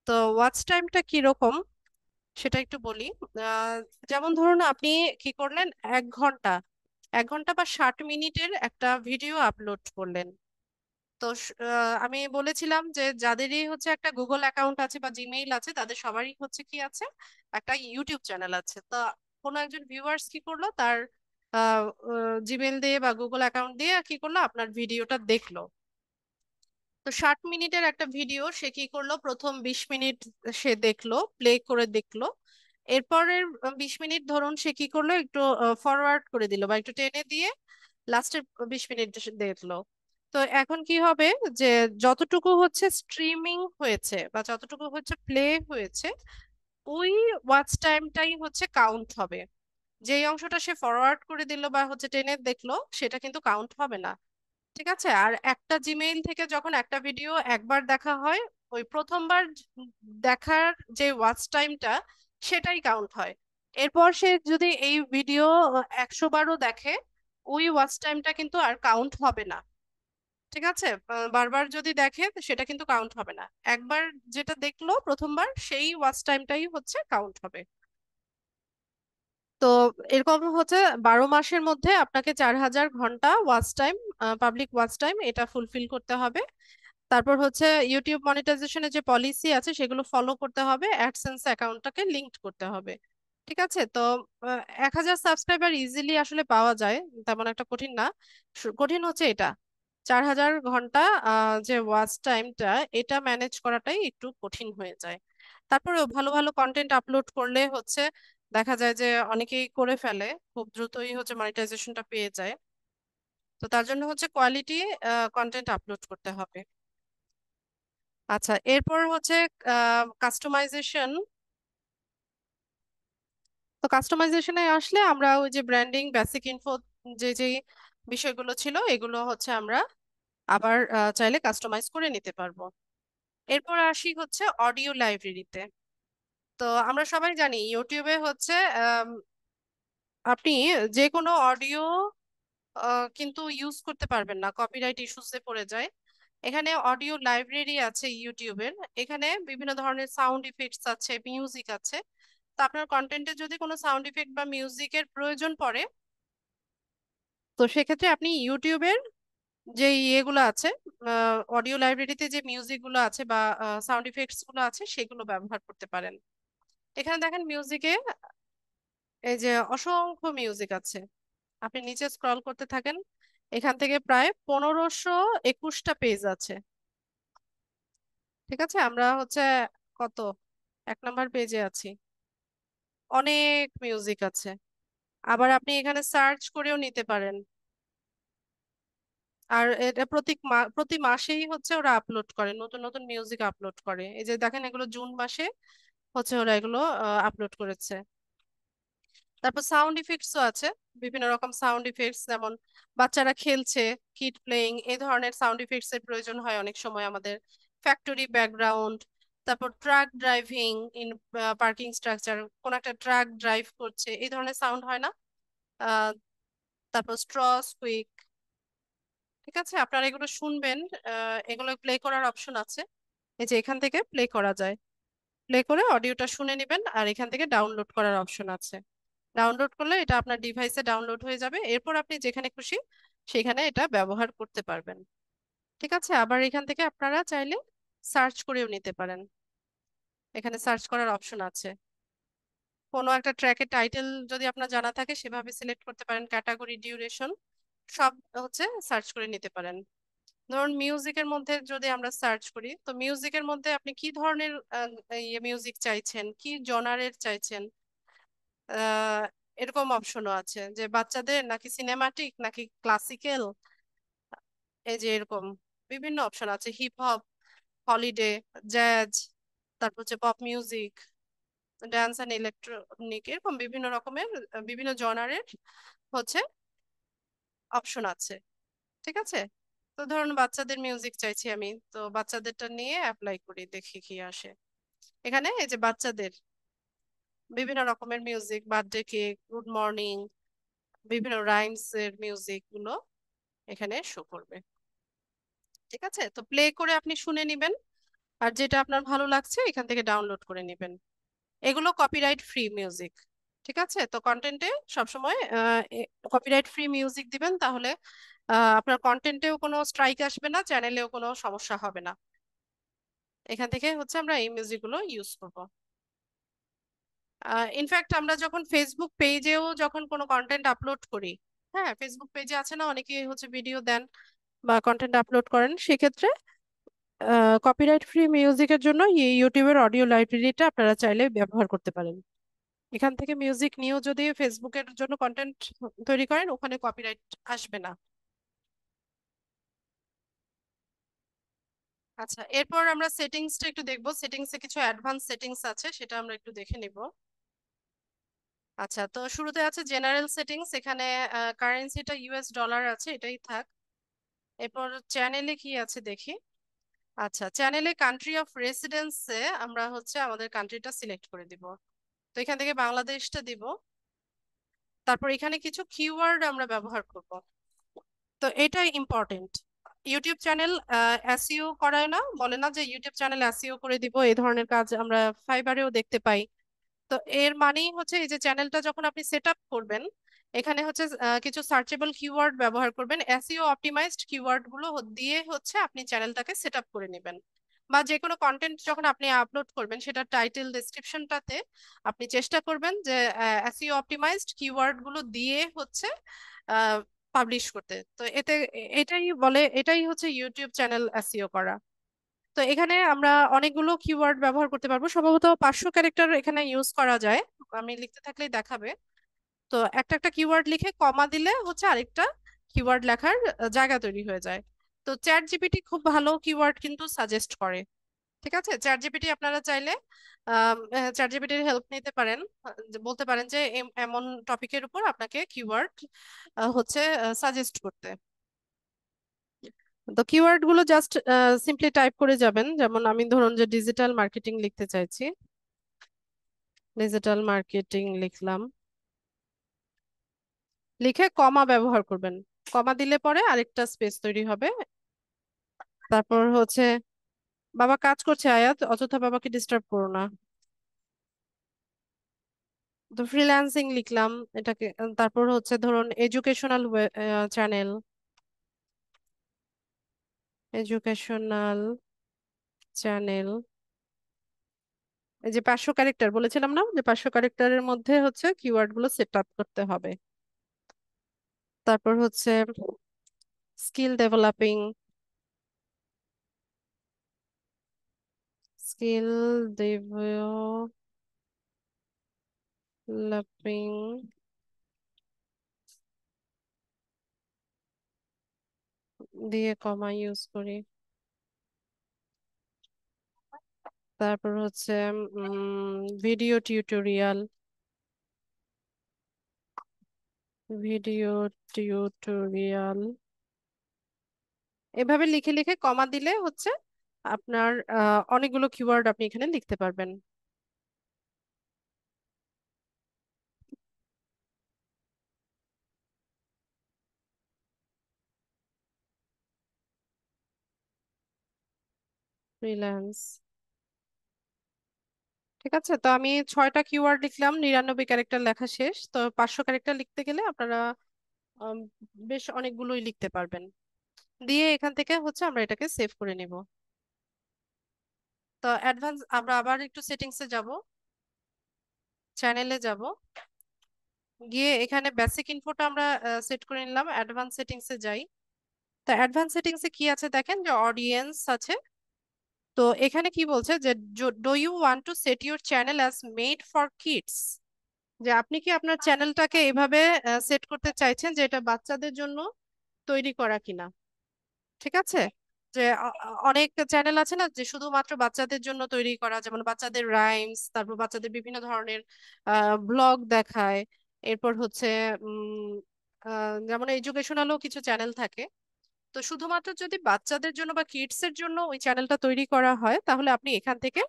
তো ওয়াচ টাইমটা কিরকম সেটা একটু বলি। আহ, যেমন ধরুন আপনি কি করলেন, 1 ঘন্টা, 1 ঘন্টা বা 60 মিনিটের একটা ভিডিও আপলোড করলেন। তো আমি বলেছিলাম যে যাদেরই হচ্ছে একটা গুগল অ্যাকাউন্ট আছে বা জিমেইল আছে তাদের সবারই হচ্ছে কি আছে, একটা ইউটিউব চ্যানেল আছে। তো কোনো একজন ভিউয়ার্স কি করলো, তার জিমেইল দিয়ে বা গুগল অ্যাকাউন্ট দিয়ে কি করলো, আপনার ভিডিওটা দেখলো। তো 60 মিনিটের একটা ভিডিও সে কি করলো, প্রথম 20 মিনিট সে দেখলো, প্লে করে দেখলো। এরপরের 20 মিনিট ধরুন সে কি করলো, একটু ফরওয়ার্ড করে দিল বা একটু টেনে দিয়ে লাস্টের 20 মিনিট দেখলো। তো এখন কি হবে, যে যতটুকু হচ্ছে স্ট্রিমিং হয়েছে বা যতটুকু হচ্ছে প্লে হয়েছে, ওই ওয়াচ টাইমটাই হচ্ছে কাউন্ট হবে। যেই অংশটা সে ফরওয়ার্ড করে দিল বা হচ্ছে টেনে দেখলো সেটা কিন্তু কাউন্ট হবে না। ঠিক আছে, আর একটা জিমেইল থেকে যখন একটা ভিডিও একবার দেখা হয়, ওই প্রথমবার দেখার যে ওয়াচ টাইমটা সেটাই কাউন্ট হয়। এরপর সে যদি এই ভিডিও 100 বারও দেখে, ওই ওয়াচ টাইমটা কিন্তু আর কাউন্ট হবে না। ঠিক আছে, বারবার যদি দেখে সেটা কিন্তু কাউন্ট হবে না। একবার যেটা দেখলো প্রথমবার, সেই ওয়াচ টাইমটাই হচ্ছে কাউন্ট হবে। তো এরকম হচ্ছে 12 মাসের মধ্যে আপনাকে 4000 ঘন্টা watch time, public watch time, এটা ফুলফিল করতে হবে। তারপর হচ্ছে ইউটিউব মনিটাইজেশনের যে পলিসি আছে সেগুলো ফলো করতে হবে, অ্যাডসেন্স অ্যাকাউন্টটাকে লিংক করতে হবে। ঠিক আছে? তো 1,000 সাবস্ক্রাইবার ইজিলি আসলে পাওয়া যায়, তেমন একটা কঠিন না। কঠিন হচ্ছে এটা, 4,000 ঘন্টা যে ওয়াচ টাইমটা, এটা ম্যানেজ করাটাই একটু কঠিন হয়ে যায়। তারপরেও ভালো ভালো কন্টেন্ট আপলোড করলে হচ্ছে দেখা যায় যে অনেকেই করে ফেলে, খুব দ্রুতই হচ্ছে মনিটাইজেশনটা পেয়ে যায়। তো তার জন্য হচ্ছে কোয়ালিটি কন্টেন্ট আপলোড করতে হবে। আচ্ছা, এরপর হচ্ছে কাস্টমাইজেশন। তো কাস্টমাইজেশনে আসলে আমরা ওই যে ব্র্যান্ডিং, বেসিক ইনফো, যে যে বিষয়গুলো ছিল এগুলো হচ্ছে আমরা আবার চাইলে কাস্টমাইজ করে নিতে পারবো। এরপর আসি হচ্ছে অডিও লাইব্রেরিতে। তো আমরা সবাই জানি ইউটিউবে হচ্ছে আপনি যে কোনো অডিও কিন্তু ইউজ করতে পারবেন না, কপিরাইট ইস্যুসে পড়ে যায়। এখানে অডিও লাইব্রেরি আছে ইউটিউবের, এখানে বিভিন্ন ধরনের সাউন্ড ইফেক্টস আছে, মিউজিক আছে। তো আপনার কন্টেন্টে যদি কোনো সাউন্ড ইফেক্ট বা মিউজিকের প্রয়োজন পড়ে, তো সেক্ষেত্রে আপনি ইউটিউবের যে ইয়েগুলো আছে, অডিও লাইব্রেরিতে যে মিউজিক গুলো আছে বা সাউন্ড ইফেক্টস গুলো আছে সেগুলো ব্যবহার করতে পারেন। এখানে দেখেন মিউজিকে এই যে অসংখ্য মিউজিক আছে, আপনি নিচে স্ক্রল করতে থাকেন, এখান থেকে প্রায় 1521টা পেজ আছে। ঠিক আছে, আমরা হচ্ছে কত, 1 নম্বর পেজে আছি। অনেক মিউজিক আছে। আবার আপনি এখানে সার্চ করেও নিতে পারেন। আর এটা প্রতি মাসেই হচ্ছে ওরা আপলোড করে, নতুন নতুন মিউজিক আপলোড করে। এই যে দেখেন এগুলো জুন মাসে হচ্ছে ওরা এগুলো আপলোড করেছে। তারপর সাউন্ড ইফেক্টসও আছে, বিভিন্ন রকম সাউন্ড ইফেক্টস, যেমন বাচ্চারা খেলছে, কিড প্লেইং, এই ধরনের সাউন্ড ইফেক্টস এর প্রয়োজন হয় অনেক সময় আমাদের। ফ্যাক্টরি ব্যাকগ্রাউন্ড, তারপর truck driving in parking structure, কোন একটা ট্রাক ড্রাইভ করছে, এই ধরনের সাউন্ড হয় না? আহ তারপর স্ট্র স্কুইক। ঠিক আছে, আপনারা এগুলো শুনবেন, এগুলো প্লে করার অপশন আছে, এই যে এখান থেকে প্লে করা যায়। প্লে করে অডিওটা শুনে নেবেন, আর এখান থেকে ডাউনলোড করার অপশন আছে। ডাউনলোড করলে এটা আপনার ডিভাইসে ডাউনলোড হয়ে যাবে, এরপর আপনি যেখানে খুশি সেখানে এটা ব্যবহার করতে পারবেন। ঠিক আছে, আবার এখান থেকে আপনারা চাইলে সার্চ করেও নিতে পারেন, এখানে সার্চ করার অপশন আছে। কোনো একটা ট্র্যাকের টাইটেল যদি আপনার জানা থাকে সেভাবে সিলেক্ট করতে পারেন, ক্যাটাগরি, ডিউরেশন, সব হচ্ছে সার্চ করে নিতে পারেন। ধরুন মিউজিকের মধ্যে যদি আমরা সার্চ করি, তো মিউজিকের মধ্যে আপনি কি ধরনের মিউজিক চাইছেন, কি জনারের চাইছেন, আহ এরকম অপশনও আছে, যে বাচ্চাদের নাকি সিনেমাটিক নাকি ক্লাসিক্যাল, এই যে এরকম বিভিন্ন অপশন আছে, হিপ হপ, হলিডে, জ্যাজ, তারপর হচ্ছে pop music, dance and electronic, এরকম বিভিন্ন রকমের বিভিন্ন জনারের হচ্ছে অপশন আছে। ঠিক আছে, তো ধরুন বাচ্চাদের মিউজিক চাইছি আমি, তো বাচ্চাদেরটা নিয়ে অ্যাপ্লাই করি, দেখি কি আসে। এখানে এই যে বাচ্চাদের বিভিন্ন রকমের music, birthday cake, good morning, বিভিন্ন রাইমস এর মিউজিক গুলো এখানে শো করবে। ঠিক আছে, তো প্লে করে আপনি শুনে নিবেন, আর যেটা আপনার ভালো লাগছে এখান থেকে ডাউনলোড করে নেবেন। এগুলো কপিরাইট ফ্রি মিউজিক। ঠিক আছে, তো কন্টেন্টে সবসময় কপিরাইট ফ্রি মিউজিক দিবেন, তাহলে আপনার কন্টেন্টেও কোনো স্ট্রাইক আসবে না, চ্যানেলেও কোনো সমস্যা হবে না। এখান থেকে হচ্ছে আমরা এই মিউজিকগুলো ইউজ করব। ইনফ্যাক্ট আমরা যখন ফেসবুক পেজেও যখন কোনো কন্টেন্ট আপলোড করি, হ্যাঁ ফেসবুক পেজে আছে না, অনেকেই হচ্ছে ভিডিও দেন বা কন্টেন্ট আপলোড করেন, সেক্ষেত্রে কপিরাইট ফ্রি মিউজিকের জন্য এই ইউটিউবের অডিও লাইব্রেরিটা আপনারা চাইলে ব্যবহার করতে পারেন। এখান থেকে মিউজিক নিয়েও যদি ফেসবুকের জন্য কন্টেন্ট তৈরি করেন, ওখানে কপিরাইট আসবে না। আচ্ছা, এরপর আমরা সেটিংসটা একটু দেখবো, সেটিংসে কিছু অ্যাডভান্স সেটিংস আছে, সেটা আমরা একটু দেখে নিব। আচ্ছা, তো শুরুতে আছে জেনারেল সেটিংস, এখানে কারেন্সিটা ইউএস ডলার আছে, এটাই থাক। এরপর চ্যানেলে কি আছে দেখি। আচ্ছা, চ্যানেলে কান্ট্রি অফ রেসিডেন্সে আমরা হচ্ছে আমাদের কান্ট্রিটা সিলেক্ট করে দিব, তো এখান থেকে বাংলাদেশটা দিব। তারপর এখানে কিছু কিওয়ার্ড আমরা ব্যবহার করব, তো এটা ইম্পর্টেন্ট। ইউটিউব চ্যানেল এসইও করায় না, বলে না যে ইউটিউব চ্যানেল এসইও করে দিব, এই ধরনের কাজ আমরা ফাইবারেও দেখতে পাই। তো এর মানেই হচ্ছে এই যে চ্যানেলটা যখন আপনি সেট আপ করবেন, এখানে হচ্ছে কিছু সার্চেবল কিওয়ার্ড ব্যবহার করবেন। এসইও অপটিমাইজড কিওয়ার্ড গুলো দিয়ে হচ্ছে আপনি চ্যানেলটাকে সেট আপ করে নেবেন, বা যে কোনো কন্টেন্ট যখন আপনি আপলোড করবেন সেটা টাইটেল ডেসক্রিপশনটাতে আপনি চেষ্টা করবেন যে এসইও অপটিমাইজড কিওয়ার্ড গুলো দিয়ে হচ্ছে পাবলিশ করতে। তো এটাই হচ্ছে ইউটিউব চ্যানেল এসইও করা। তো এখানে আমরা অনেকগুলো কিওয়ার্ড ব্যবহার করতে পারবো, সম্ভবত 500 ক্যারেক্টার এখানে ইউজ করা যায়। আমি লিখতে থাকলেই দেখাবে। তো একটা একটা কিওয়ার্ড লিখে কমা দিলে হচ্ছে আরেকটা কিওয়ার্ড লেখার জায়গা তৈরি হয়ে যায়। তো চ্যাট জিপিটি খুব ভালো কিওয়ার্ড কিন্তু সাজেস্ট করে। ঠিক আছে, চ্যাট জিপিটি আপনারা চাইলে চ্যাট জিপিটির হেল্প নিতে পারেন। যে বলতে পারেন যে এমন টপিকের উপর আপনাকে কিওয়ার্ড হচ্ছে সাজেস্ট করতে। তো কিওয়ার্ড গুলো জাস্ট সিম্পলি টাইপ করে যাবেন। যেমন আমি ধরুন যে ডিজিটাল মার্কেটিং লিখতে চাইছি, ডিজিটাল মার্কেটিং লিখলাম, লিখে কমা ব্যবহার করবেন। কমা দিলে পরে আরেকটা স্পেস তৈরি হবে। তারপর হচ্ছে, বাবা কাজ করছে আয়াত, অযথা বাবাকে ডিস্টার্ব করো না। তো ফ্রিল্যান্সিং লিখলাম এটাকে। তারপর হচ্ছে ধরুন এডুকেশনাল চ্যানেল, এডুকেশনাল চ্যানেল। এই যে 500 ক্যারেক্টার বলেছিলাম না, যে 500 ক্যারেক্টারের মধ্যে হচ্ছে কিওয়ার্ড গুলো সেট আপ করতে হবে। তারপর হচ্ছে স্কিল ডেভেলপিং, স্কিল ডেভেলপিং দিয়ে কমা ইউজ করি। তারপর হচ্ছে ভিডিও টিউটোরিয়াল, ভিডিও টিউটোরিয়াল। এভাবে লিখে লিখে কমা দিলে হচ্ছে আপনার অনেকগুলো কিওয়ার্ড আপনি এখানে লিখতে পারবেন। ফ্রিল্যান্স, ঠিক আছে। তো আমি 6টা কিওয়ার্ড লিখলাম, 99 ক্যারেক্টার লেখা শেষ। তো 500 ক্যারেক্টার লিখতে গেলে আপনারা আম, বেশ অনেকগুলোই লিখতে পারবেন। দিয়ে এখান থেকে হচ্ছে আমরা এটাকে সেভ করে নিব। তো অ্যাডভান্স আমরা আবার একটু সেটিংসে যাব, চ্যানেলে যাব, গিয়ে এখানে বেসিক ইনফোটা আমরা সেট করে নিলাম। অ্যাডভান্স সেটিংসে যাই। তো অ্যাডভান্স সেটিংসে কি আছে দেখেন, যে অডিয়েন্স আছে। তো এখানে কি বলছে যে do you want to set your channel as made for kids, যে আপনি কি আপনার চ্যানেলটাকে এভাবে সেট করতে চাইছেন যে এটা বাচ্চাদের জন্য তৈরি করা কিনা। ঠিক আছে, যে অনেক চ্যানেল আছে না যে শুধুমাত্র বাচ্চাদের জন্য তৈরি করা, যেমন বাচ্চাদের রাইমস, তারপর বাচ্চাদের বিভিন্ন ধরনের ব্লগ দেখায়। এরপর হচ্ছে যেমন এডুকেশনালও কিছু চ্যানেল থাকে। তো শুধুমাত্র যদি বাচ্চাদের জন্য বা কিডস এর জন্য ওই চ্যানেলটা তৈরি করা হয়, তাহলে আপনি এখান থেকে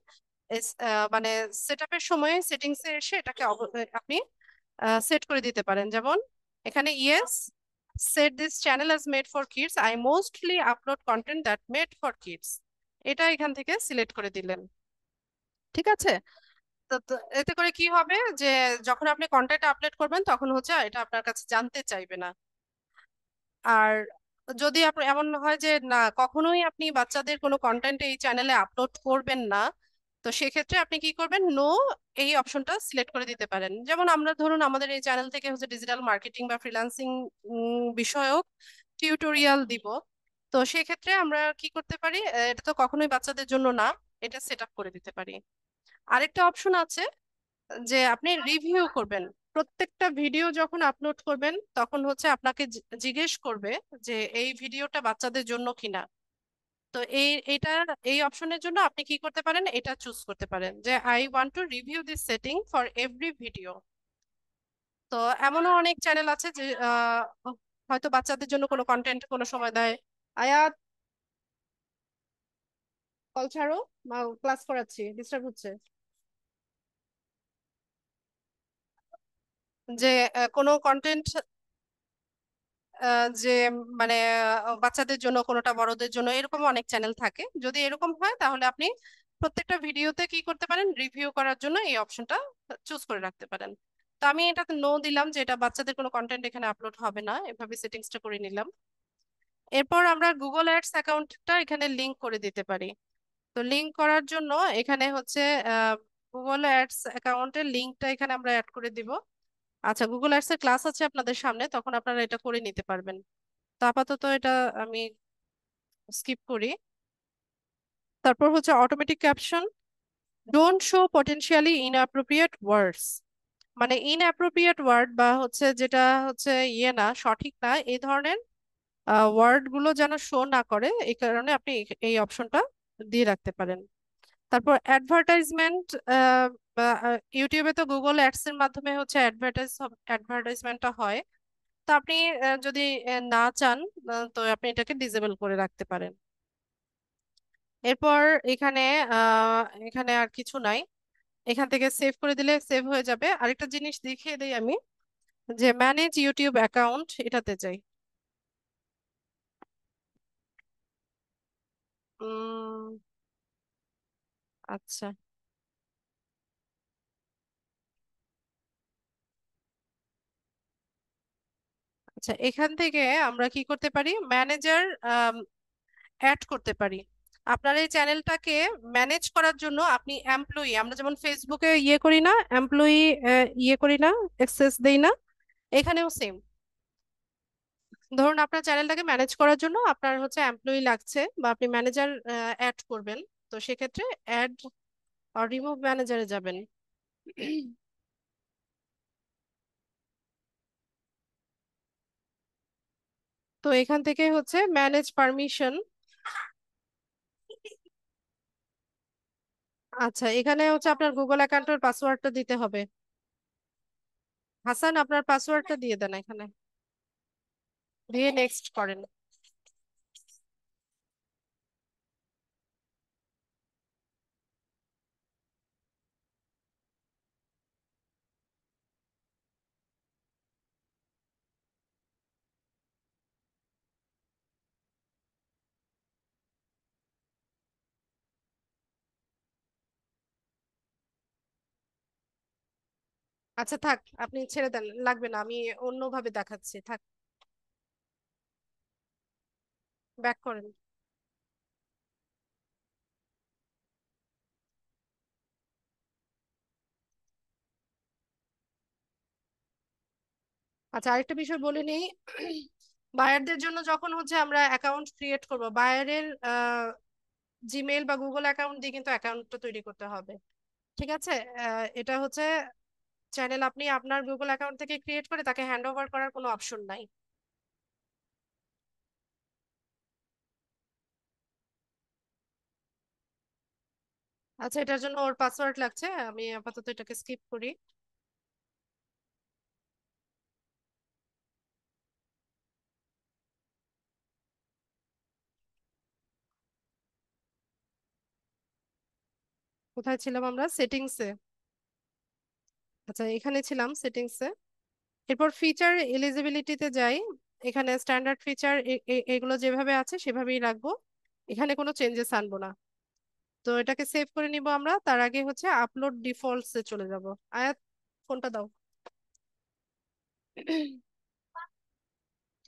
মানে সেট আপের সময় সেটিংস এ এসে এটাকে আপনি সেট করে দিতে পারেন। যেমন এখানে yes, set this channel as made for kids, I mostly upload content that made for kids. এটা এখান থেকে সিলেক্ট করে দিলেন। ঠিক আছে। তো এতে করে কি হবে, যে যখন আপনি কন্টেন্ট আপলোড করবেন তখন হচ্ছে এটা আপনার কাছে জানতে চাইবে না। আর যদি আপনার এমন হয় যে না, কখনোই আপনি বাচ্চাদের কোনো কন্টেন্ট এই চ্যানেলে আপলোড করবেন না, তো সেক্ষেত্রে আপনি কি করবেন, নো এই অপশনটা সিলেক্ট করে দিতে পারেন। যেমন আমরা ধরুন আমাদের এই চ্যানেল থেকে হচ্ছে ডিজিটাল মার্কেটিং বা ফ্রিল্যান্সিং বিষয়ক টিউটোরিয়াল দিব। তো সেক্ষেত্রে আমরা কি করতে পারি, এটা তো কখনোই বাচ্চাদের জন্য না, এটা সেট আপ করে দিতে পারি। আরেকটা অপশন আছে যে আপনি রিভিউ করবেন। প্রত্যেকটা ভিডিও যখন আপলোড করবেন তখন হচ্ছে আপনাকে জিজ্ঞেস করবে যে এই ভিডিওটা বাচ্চাদের জন্য কিনা। তো এই অপশনের জন্য আপনি কি করতে পারেন, এটা চুজ করতে পারেন যে I want to review this setting for every video. তো এমনও অনেক চ্যানেল আছে যে হয়তো বাচ্চাদের জন্য কোনো কন্টেন্ট কোনো সময় দেয়। আয়াত, কল ছাড়ো, ক্লাস করাচ্ছি, ডিস্টার্ব হচ্ছে। যে কোনো কন্টেন্ট যে মানে বাচ্চাদের জন্য কোনোটা বড়দের জন্য, এরকম অনেক চ্যানেল থাকে। যদি এরকম হয় তাহলে আপনি প্রত্যেকটা ভিডিওতে কি করতে পারেন, রিভিউ করার জন্য এই অপশনটা চুজ করে রাখতে পারেন। তো আমি এটাতে নো দিলাম যে এটা বাচ্চাদের কোনো কন্টেন্ট এখানে আপলোড হবে না, এভাবে সেটিংসটা করে নিলাম। এরপর আমরা গুগল অ্যাডস অ্যাকাউন্টটা এখানে লিংক করে দিতে পারি। তো লিংক করার জন্য এখানে হচ্ছে গুগল অ্যাডস অ্যাকাউন্টের লিংকটা এখানে আমরা অ্যাড করে দিব। আচ্ছা, গুগল অ্যাডস এর ক্লাস আছে আপনাদের সামনে, তখন আপনারা এটা করে নিতে পারবেন। তো আপাতত এটা আমি স্কিপ করি। তারপর হচ্ছে automatic caption, don't show potentially inappropriate words. মানে ইনঅ্যাপ্রোপ্রিয়েট ওয়ার্ড বা হচ্ছে যেটা হচ্ছে না, সঠিক না, এই ধরনের ওয়ার্ড গুলো যেন শো না করে, এই কারণে আপনি এই অপশনটা দিয়ে রাখতে পারেন। তারপর অ্যাডভার্টাইজমেন্ট, ইউটিউবে তো গুগল অ্যাডস এর মাধ্যমে হচ্ছে অ্যাডভার্টাইজমেন্টটা হয়। তো আপনি যদি না চান, তো আপনি এটাকে ডিসেবল করে রাখতে পারেন। এরপর এখানে এখানে আর কিছু নাই, এখান থেকে সেভ করে দিলে সেভ হয়ে যাবে। আরেকটা জিনিস দেখিয়ে দিই আমি, যে ম্যানেজ ইউটিউব অ্যাকাউন্ট, এটাতে যাই। উম, আচ্ছা আচ্ছা, এখান থেকে আমরা কি করতে পারি, ম্যানেজার অ্যাড করতে পারি। আপনার এই চ্যানেলটাকে ম্যানেজ করার জন্য আপনি এমপ্লয়ি, আমরা যেমন ফেসবুকে ইয়ে করি না, এমপ্লয়ি ইয়ে করি না, অ্যাক্সেস দেই না, এখানেও সেম। ধরুন আপনার চ্যানেলটাকে ম্যানেজ করার জন্য আপনার হচ্ছে এমপ্লয়ি লাগছে, বা আপনি ম্যানেজার অ্যাড করবেন। তো সেক্ষেত্রে অ্যাড আর রিমুভ ম্যানেজারে যাবেন। তো এখান থেকে হচ্ছে ম্যানেজ পারমিশন। আচ্ছা, এখানে হচ্ছে আপনার গুগল অ্যাকাউন্টের পাসওয়ার্ডটা দিতে হবে। হাসান, আপনার পাসওয়ার্ডটা দিয়ে দেন এখানে, দিয়ে নেক্সট করেন। আচ্ছা থাক, আপনি ছেড়ে দেন, লাগবে না, আমি অন্যভাবে দেখাচ্ছি, থাক, ব্যাক করেন। আচ্ছা, আরেকটা বিষয় বলে নেই, বায়ারদের জন্য যখন হচ্ছে আমরা অ্যাকাউন্ট ক্রিয়েট করব, বায়ারের জিমেইল বা গুগল অ্যাকাউন্ট দিয়ে কিন্তু অ্যাকাউন্টটা তৈরি করতে হবে। ঠিক আছে, এটা হচ্ছে চ্যানেল আপনি আপনার গুগল অ্যাকাউন্ট থেকে ক্রিয়েট করে তাকে হ্যান্ড ওভার করার কোনো অপশন নাই। আচ্ছা, এটার জন্য ওর পাসওয়ার্ড লাগছে, আমি আপাতত এটাকে স্কিপ করি। কোথায় ছিলাম আমরা, সেটিংসে? আচ্ছা, এখানে ছিলাম সেটিংসে। এরপর ফিচার এলিজিবিলিটিতে যাই। এখানে স্ট্যান্ডার্ড ফিচার এগুলো যেভাবে আছে সেভাবেই রাখবো, এখানে কোনো চেঞ্জেস আনবো না। তো এটাকে সেভ করে নিব আমরা, তার আগে হচ্ছে আপলোড ডিফল্টস এ চলে যাব। আয়াত, ফোনটা দাও।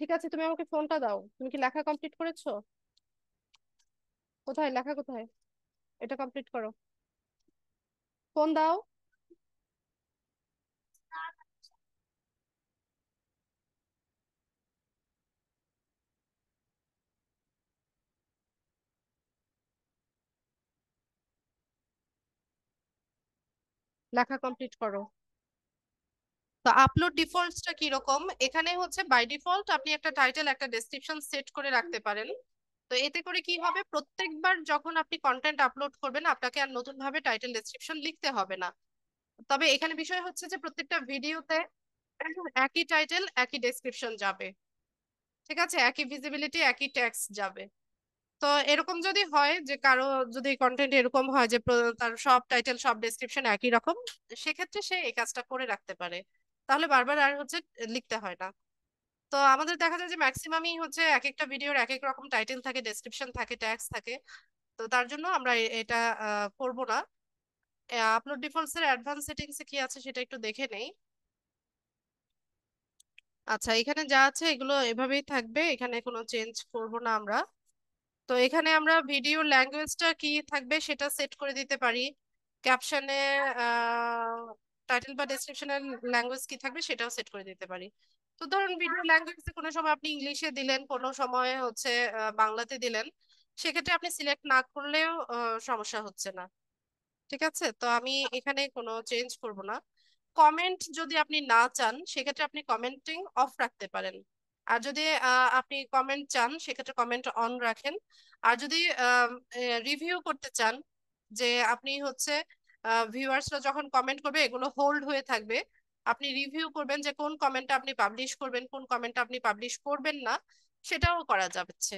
ঠিক আছে, তুমি আমাকে ফোনটা দাও। তুমি কি লেখা কমপ্লিট করেছো? কোথায় লেখা, কোথায়? এটা কমপ্লিট করো, ফোন দাও। লেখা কমপ্লিট করো। তো আপলোড ডিফল্টসটা কি রকম, এখানে হচ্ছে বাই ডিফল্ট আপনি একটা টাইটেল একটা ডেসক্রিপশন সেট করে রাখতে পারেন। তো এতে করে কি হবে, প্রত্যেকবার যখন আপনি কন্টেন্ট আপলোড করবেন আপনাকে আর নতুন ভাবে টাইটেল ডেসক্রিপশন লিখতে হবে না। তবে এখানে বিষয় হচ্ছে যে প্রত্যেকটা ভিডিওতে একই টাইটেল একই ডেসক্রিপশন যাবে। ঠিক আছে, একই ভিজিবিলিটি একই টেক্সট যাবে। তো এরকম যদি হয় যে কারো, যদি কন্টেন্ট এরকম হয় যে তার সব টাইটেল সব ডেসক্রিপশন একই রকম, সেক্ষেত্রে সে এই কাজটা করে রাখতে পারে, তাহলে বারবার আর হচ্ছে লিখতে হয় না। তো আমাদের দেখা যায় যে ম্যাক্সিমামই হচ্ছে এক একটা ভিডিওর এক এক রকম টাইটেল থাকে, ডেসক্রিপশন থাকে, ট্যাগস থাকে। তো তার জন্য আমরা এটা করব না। আপলোড ডিফল্টস এর অ্যাডভান্স সেটিংস এ কি আছে সেটা একটু দেখে নেই। আচ্ছা, এখানে যা আছে এগুলো এভাবেই থাকবে, এখানে কোনো চেঞ্জ করব না আমরা। তো এখানে আমরা ভিডিও ল্যাঙ্গুয়েজটা কি থাকবে সেটা সেট করে দিতে পারি। ক্যাপশনে টাইটেল বা ডেসক্রিপশনের ল্যাঙ্গুয়েজ কি থাকবে সেটাও সেট করে দিতে পারি। তো ধরুন ভিডিও ল্যাঙ্গুয়েজে কোনো সময় আপনি ইংলিশে দিলেন, কোনো সময় হচ্ছে বাংলাতে দিলেন, সেক্ষেত্রে আপনি সিলেক্ট না করলেও সমস্যা হচ্ছে না। ঠিক আছে, তো আমি এখানে কোনো চেঞ্জ করব না। কমেন্ট যদি আপনি না চান সেক্ষেত্রে আপনি কমেন্টিং অফ রাখতে পারেন। আর যদি আপনি কমেন্ট চান সেক্ষেত্রে কমেন্ট অন রাখেন। আর যদি রিভিউ করতে চান, যে আপনি হচ্ছে ভিউয়ার্সরা যখন কমেন্ট করবে এগুলো হোল্ড হয়ে থাকবে, আপনি রিভিউ করবেন যে কোন কমেন্টটা আপনি পাবলিশ করবেন, কোন কমেন্টটা আপনি পাবলিশ করবেন না, সেটাও করা যাচ্ছে।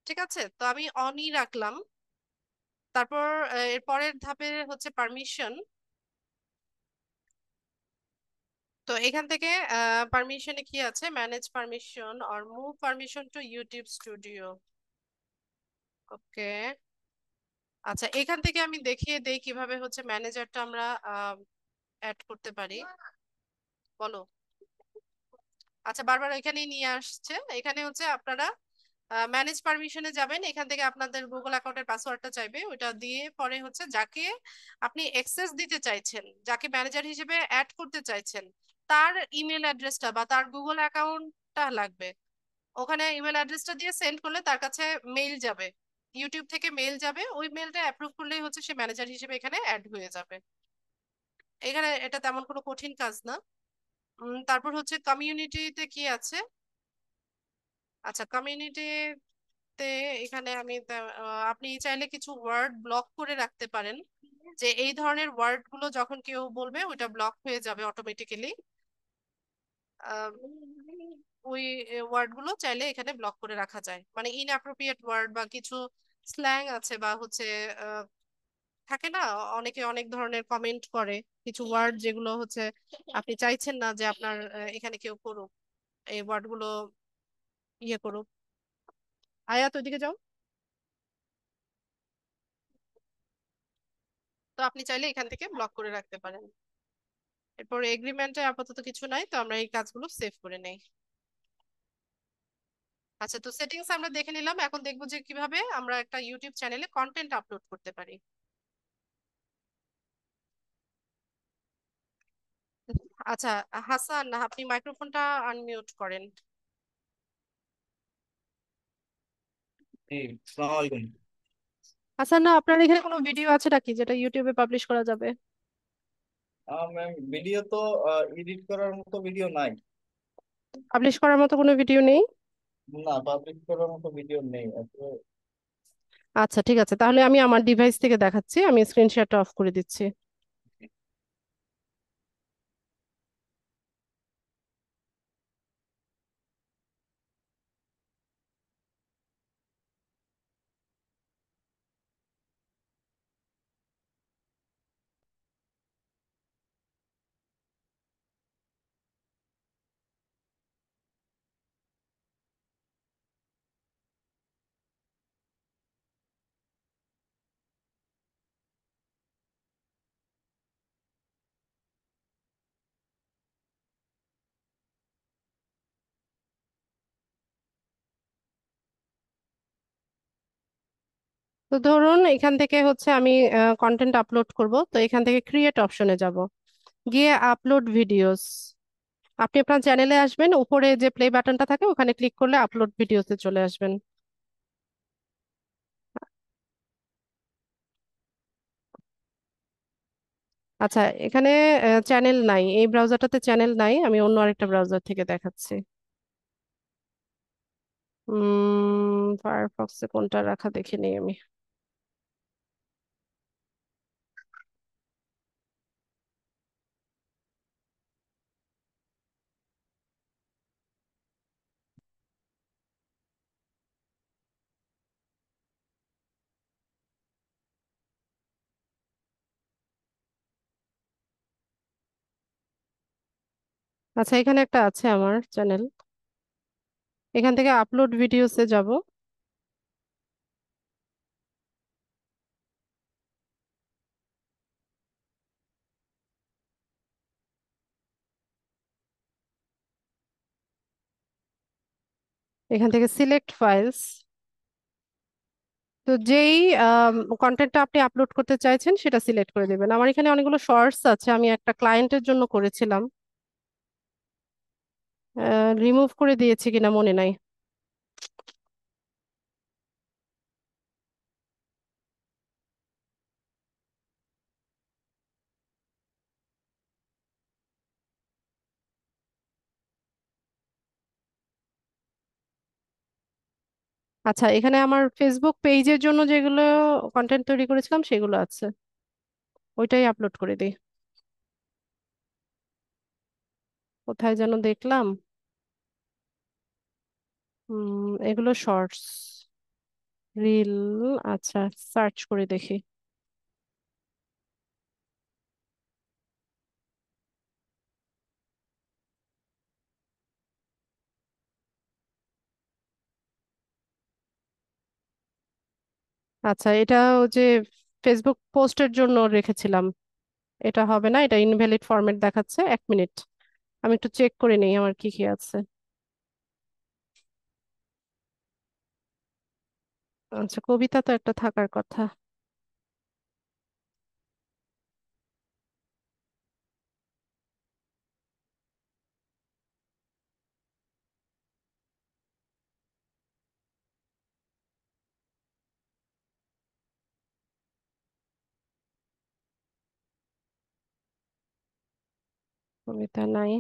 ঠিক আছে, তো আমি অনই রাখলাম। তারপর এর পরের ধাপে হচ্ছে পারমিশন। তো এখান থেকে পারমিশনে কি আছে, manage permission or move permission to YouTube studio. Okay. আচ্ছা, এখান থেকে আমি দেখিয়ে দেই কিভাবে হচ্ছে ম্যানেজারটা আমরা অ্যাড করতে পারি। বলো। আচ্ছা, বারবার এখানেই নিয়ে আসছে। এখানে হচ্ছে আপনারা ম্যানেজ পারমিশনে যাবেন, এখান থেকে আপনাদের গুগল অ্যাকাউন্টের পাসওয়ার্ডটা চাইবে, ওইটা দিয়ে পরে হচ্ছে যাকে আপনি অ্যাক্সেস দিতে চাইছেন, যাকে ম্যানেজার হিসেবে অ্যাড করতে চাইছেন, তার ইমেল অ্যাড্রেসটা বা তার গুগল অ্যাকাউন্টটা লাগবে। ওখানে ইমেল অ্যাড্রেসটা দিয়ে সেন্ড করলে তার কাছে মেইল যাবে, ইউটিউব থেকে মেইল যাবে, ওই মেইলটা অ্যাপ্রুভ করলেই হচ্ছে সে ম্যানেজার হিসেবে এখানে অ্যাড হয়ে যাবে। এখানে এটা তেমন কোনো কঠিন কাজ না। তারপর হচ্ছে কমিউনিটিতে কি আছে। আচ্ছা, কমিউনিটিতে এখানে আপনি চাইলে কিছু ওয়ার্ড ব্লক করে রাখতে পারেন, যে এই ধরনের ওয়ার্ড গুলো যখন কেউ বলবে ওইটা ব্লক হয়ে যাবে অটোমেটিক্যালি। ওই ওয়ার্ড গুলো চাইলে এখানে ব্লক করে রাখা যায়, মানে ইনঅ্যাপ্রোপ্রিয়েট ওয়ার্ড বা কিছু স্ল্যাং আছে বা হচ্ছে আহ, থাকে না, অনেকে অনেক ধরনের কমেন্ট করে, কিছু ওয়ার্ড যেগুলো হচ্ছে আপনি চাইছেন না যে আপনার এখানে কেউ করুক, এই ওয়ার্ড গুলো ইয়ে করুক। আয়াত ওইদিকে যাও। তো আপনি চাইলে এখান থেকে ব্লক করে রাখতে পারেন। এরপর এগ্রিমেন্টে আপাতত কিছু নাই, তো আমরা এই কাজগুলো সেভ করে নেই। আচ্ছা, তো সেটিংস আমরা দেখে নিলাম, এখন দেখবো যে কিভাবে আমরা একটা ইউটিউব চ্যানেলে কন্টেন্ট আপলোড করতে পারি। আচ্ছা, হাসান আপনি মাইক্রোফোনটা আনমিউট করেন। জি, আসসালামু আলাইকুম। হাসান, না আপনার এখানে কোনো ভিডিও আছে নাকি যেটা ইউটিউবে পাবলিশ করা যাবে? ম্যাম, ভিডিও তো এডিট করার মতো ভিডিও নাই। পাবলিশ করার মতো কোনো ভিডিও নেই? না, পাবলিশ করার মতো ভিডিও নেই আসলে। আচ্ছা, ঠিক আছে, তাহলে আমি আমার ডিভাইস থেকে দেখাচ্ছি, আমি স্ক্রিন শেয়ারটা অফ করে দিচ্ছি। তো ধরুন এখান থেকে হচ্ছে আমি কন্টেন্ট আপলোড করব, তো এখান থেকে ক্রিয়েট অপশনে যাব, গিয়ে আপলোড ভিডিওস। আপনি আপনার চ্যানেলে আসবেন, উপরে যে প্লে বাটনটা থাকে ওখানে ক্লিক করলে আপলোড ভিডিওতে চলে আসবেন। আচ্ছা, এখানে চ্যানেল নাই, এই ব্রাউজারটাতে চ্যানেল নাই, আমি অন্য আরেকটা ব্রাউজার থেকে দেখাচ্ছি। ফায়ারফক্সে কোনটা রাখা দেখে নিই আমি। আচ্ছা, এখানে একটা আছে আমার চ্যানেল, এখান থেকে আপলোড ভিডিওসে যাব। এখান থেকে সিলেক্ট ফাইলস। তো যেই কন্টেন্টটা আপনি আপলোড করতে চাইছেন সেটা সিলেক্ট করে দেবেন। আমার এখানে অনেকগুলো শর্টস আছে, আমি একটা ক্লায়েন্টের জন্য করেছিলাম, রিমুভ করে দিয়েছি কিনা মনে নাই। আচ্ছা, এখানে আমার ফেসবুক পেজের জন্য যেগুলো কন্টেন্ট তৈরি করেছিলাম সেগুলো আছে, ওইটাই আপলোড করে দিই। কোথায় যেন দেখলাম, এগুলো শর্টস, রিল। আচ্ছা, সার্চ করে দেখি। আচ্ছা, এটা ও যে ফেসবুক পোস্টের জন্য রেখেছিলাম, এটা হবে না, এটা ইনভ্যালিড ফরম্যাট দেখাচ্ছে। 1 মিনিট, আমি একটু চেক করে নিই আমার কি কি আছে। আচ্ছা, কবিতা তো একটা থাকার কথা। কবিতা নাই।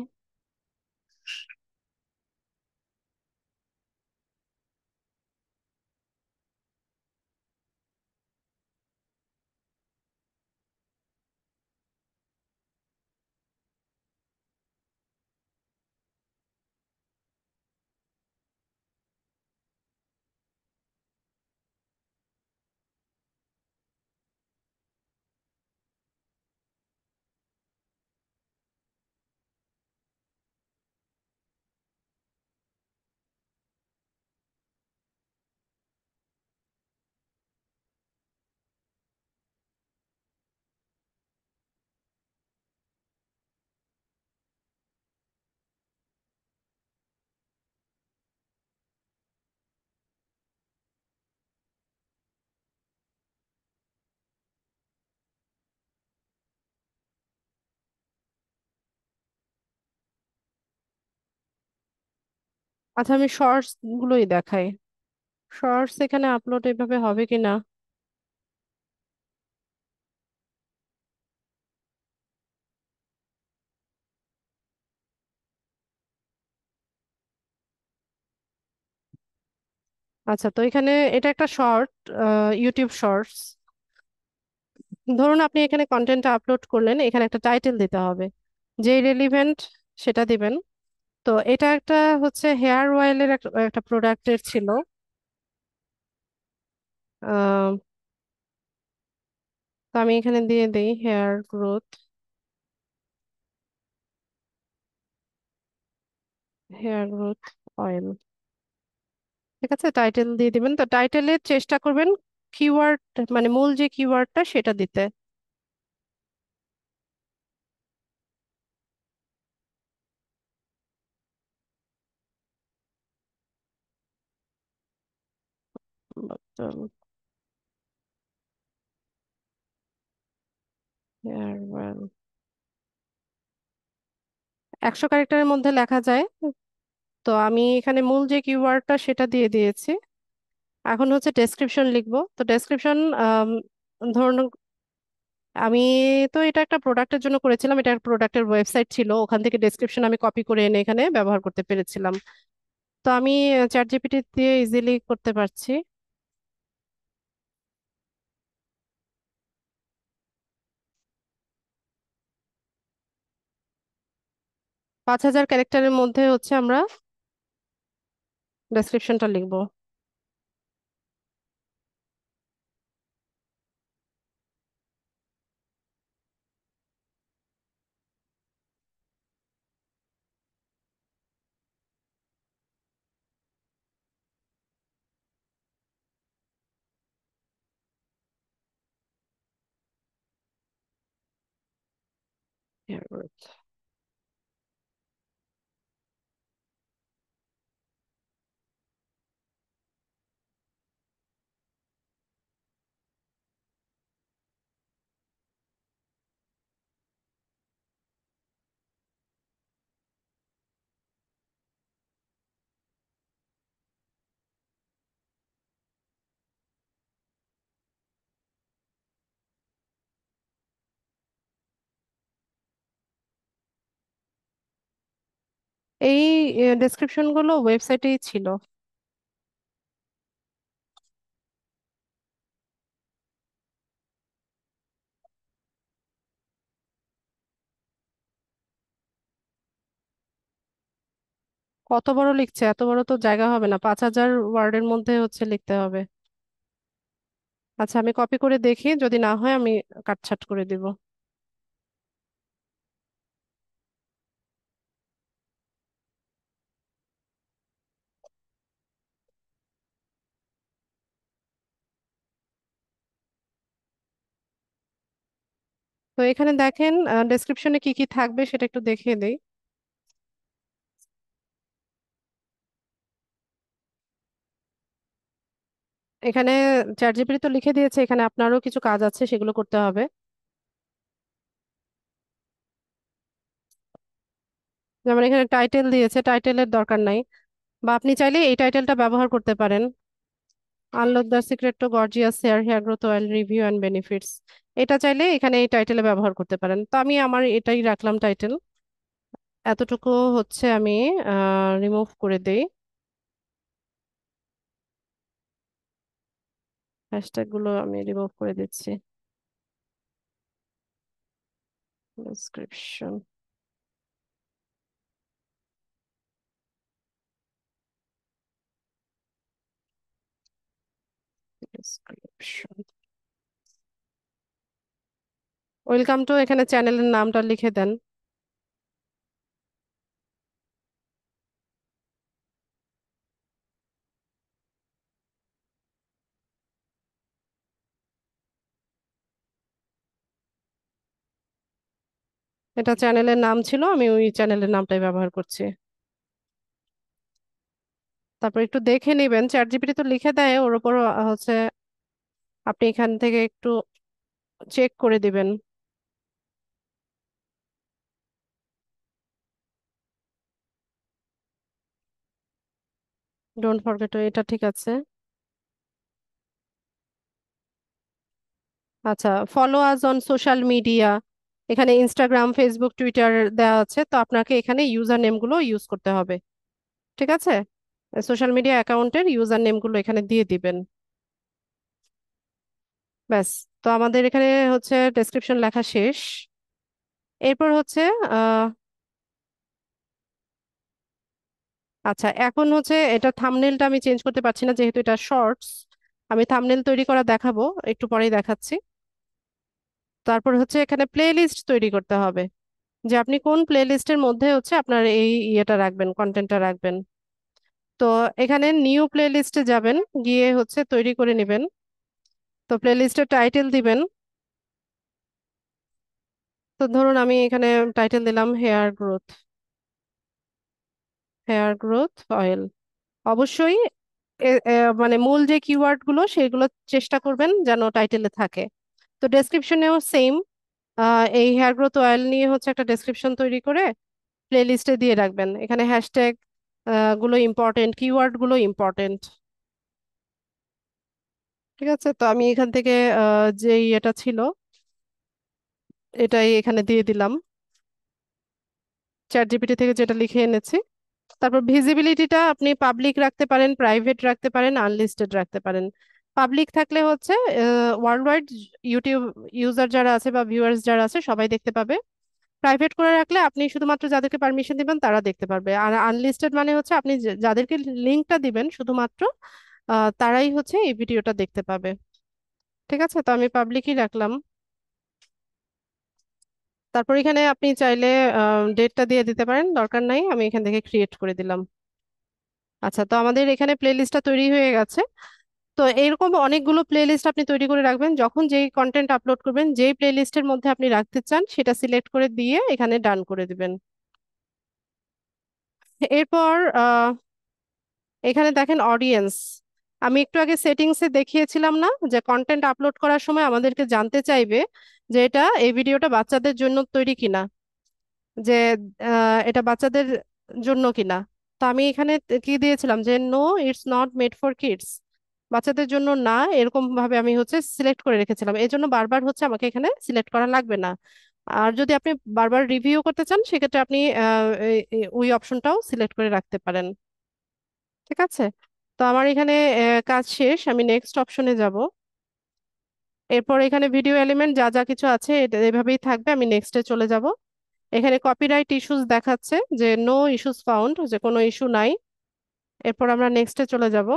আচ্ছা, আমি শর্টস গুলোই দেখাই। শর্টস এখানে আপলোড এভাবে হবে কিনা। আচ্ছা, তো এখানে এটা একটা শর্ট, ইউটিউব শর্টস। ধরুন আপনি এখানে কন্টেন্টটা আপলোড করলেন, এখানে একটা টাইটেল দিতে হবে, যে রেলিভেন্ট সেটা দিবেন। তো এটা একটা হচ্ছে হেয়ার অয়েলের একটা প্রোডাক্টের ছিল। আহ, তো আমি এখানে দিয়ে দিই hair growth, hair growth oil. ঠিক আছে, টাইটেল দিয়ে দিবেন। তো টাইটেলে চেষ্টা করবেন কিওয়ার্ড, মানে মূল যে কিওয়ার্ডটা সেটা দিতে। হেয়ার অয়েল 100 ক্যারেক্টারের মধ্যে লেখা যায়। তো আমি এখানে মূল যে কিওয়ার্ডটা সেটা দিয়ে দিয়েছি। এখন হচ্ছে ডেসক্রিপশন লিখবো। তো ডেসক্রিপশন, ধরুন আমি তো এটা একটা প্রোডাক্টের জন্য করেছিলাম, এটা একটা প্রোডাক্টের ওয়েবসাইট ছিল, ওখান থেকে ডেসক্রিপশন আমি কপি করে এনে এখানে ব্যবহার করতে পেরেছিলাম। তো আমি চ্যাট জিপিটি দিয়ে ইজিলি করতে পারছি। 5000 ক্যারেক্টারের মধ্যে হচ্ছে আমরা ডেসক্রিপশনটা লিখবো। এই ডেসক্রিপশন গুলো ওয়েবসাইটেই ছিল। কত বড় লিখছে? এত বড় তো জায়গা হবে না, 5,000 ওয়ার্ডের মধ্যে হচ্ছে লিখতে হবে। আচ্ছা, আমি কপি করে দেখি, যদি না হয় আমি কাটছাট করে দিব। তো এখানে দেখেন ডেসক্রিপশনে কি কি থাকবে সেটা একটু দেখিয়ে দেই। এখানে চ্যাট জিপিটি তো লিখে দিয়েছে, এখানে আপনারও কিছু কাজ আছে, সেগুলো করতে হবে। যেমন এখানে টাইটেল দিয়েছে, টাইটেলের দরকার নাই, বা আপনি চাইলে এই টাইটেলটা ব্যবহার করতে পারেন। Unlock the secret to gorgeous hair hair growth oil review and benefits. এটা চাইলে এখানে এই টাইটেলে ব্যবহার করতে পারেন, তো আমি আমার এটাই রাখলাম টাইটেল। এতটুকু হচ্ছে আমি রিমুভ করে দেই। হ্যাশট্যাগ গুলো আমি রিমুভ করে দিচ্ছি। ডেসক্রিপশন, ডেসক্রিপশন, ওয়েলকাম টু, এখানে চ্যানেলের নামটা লিখে দেন। এটা চ্যানেলের নাম ছিল, আমি ওই চ্যানেলের নামটাই ব্যবহার করছি। তারপর একটু দেখে নিবেন, চ্যাট জিপিটি তো লিখে দেয়, ওর উপর হচ্ছে আপনি এখান থেকে একটু চেক করে দিবেন। ডোন্ট ফরগেট, এটা ঠিক আছে। আচ্ছা, follow us on social media, এখানে ইনস্টাগ্রাম, ফেসবুক, টুইটার দেওয়া আছে, তো আপনাকে এখানে ইউজার নেম গুলো ইউজ করতে হবে। ঠিক আছে, সোশ্যাল মিডিয়া অ্যাকাউন্টের ইউজার নেম গুলো এখানে দিয়ে দিবেন। ব্যাস, তো আমাদের এখানে হচ্ছে ডেসক্রিপশন লেখা শেষ। এরপর হচ্ছে আহ আচ্ছা, এখন হচ্ছে এটা থাম্বনেলটা আমি চেঞ্জ করতে পারছি না, যেহেতু এটা শর্টস। আমি থাম্বনেল তৈরি করা দেখাবো, একটু পরেই দেখাচ্ছি। তারপর হচ্ছে এখানে প্লে লিস্ট তৈরি করতে হবে, যে আপনি কোন প্লে লিস্টের মধ্যে হচ্ছে আপনার এই ইয়েটা রাখবেন, কন্টেন্টটা রাখবেন। তো এখানে নিউ প্লে লিস্টে যাবেন, গিয়ে হচ্ছে তৈরি করে নেবেন। তো প্লে লিস্টের টাইটেল দিবেন। তো ধরুন আমি এখানে টাইটেল দিলাম hair growth, hair growth oil. অবশ্যই মানে মূল যে কিওয়ার্ড গুলো সেগুলো চেষ্টা করবেন যেন টাইটেলে থাকে। তো ডেসক্রিপশনেও সেম, এই হেয়ার গ্রোথ অয়েল নিয়ে হচ্ছে একটা ডেসক্রিপশন তৈরি করে প্লে লিস্টে দিয়ে রাখবেন। এখানে হ্যাশট্যাগ গুলো ইম্পর্টেন্ট, কিওয়ার্ড গুলো ইম্পর্টেন্ট। ঠিক আছে, তো আমি এখান থেকে যে এটা ছিল এটাই এখানে দিয়ে দিলাম, চ্যাট জিপিটি থেকে যেটা লিখে এনেছি। তারপর ভিজিবিলিটিটা আপনি পাবলিক রাখতে পারেন, প্রাইভেট রাখতে পারেন, আনলিস্টেড রাখতে পারেন। পাবলিক থাকলে হচ্ছে ওয়ার্ল্ড ওয়াইড ইউটিউব ইউজার যারা আছে বা ভিউয়ার্স যারা আছে সবাই দেখতে পাবে। প্রাইভেট করে রাখলে আপনি শুধুমাত্র যাদেরকে পারমিশন দিবেন তারা দেখতে পারবে। আর আনলিস্টেড মানে হচ্ছে আপনি যাদেরকে লিঙ্কটা দিবেন শুধুমাত্র তারাই হচ্ছে এই ভিডিওটা দেখতে পাবে। ঠিক আছে, তো আমি পাবলিকই রাখলাম। তারপর এখানে আপনি চাইলে ডেটটা দিয়ে দিতে পারেন, দরকার নাই, আমি এখান থেকে ক্রিয়েট করে দিলাম। আচ্ছা, তো আমাদের এখানে প্লে লিস্টটা তৈরি হয়ে গেছে। তো এরকম অনেকগুলো প্লে লিস্ট আপনি তৈরি করে রাখবেন, যখন যেই কন্টেন্ট আপলোড করবেন যেই প্লে লিস্টের মধ্যে আপনি রাখতে চান সেটা সিলেক্ট করে দিয়ে এখানে ডান করে দিবেন। এরপর এখানে দেখেন অডিয়েন্স। আমি একটু আগে সেটিংসে দেখিয়েছিলাম না যে কন্টেন্ট আপলোড করার সময় আমাদেরকে জানতে চাইবে যে এটা, এই ভিডিওটা বাচ্চাদের জন্য তৈরি কিনা, যে এটা বাচ্চাদের জন্য কিনা। তো আমি এখানে কি দিয়েছিলাম যে no, it's not made for kids, বাচ্চাদের জন্য না, এরকম ভাবে আমি হচ্ছে সিলেক্ট করে রেখেছিলাম। এই জন্য বারবার হচ্ছে আমাকে এখানে সিলেক্ট করা লাগবে না। আর যদি আপনি বারবার রিভিউ করতে চান সেক্ষেত্রে আপনি ওই অপশনটাও সিলেক্ট করে রাখতে পারেন। ঠিক আছে, তো আমার এখানে কাজ শেষ, আমি নেক্সট অপশনে যাব। এরপর এখানে ভিডিও এলিমেন্ট যা যা কিছু আছে এটা এভাবেই থাকবে, আমি নেক্সটে চলে যাব। এখানে কপিরাইট ইস্যুস দেখাচ্ছে যে নো ইস্যুস ফাউন্ড, যে কোনো ইস্যু নাই। এরপর আমরা নেক্সটে চলে যাব।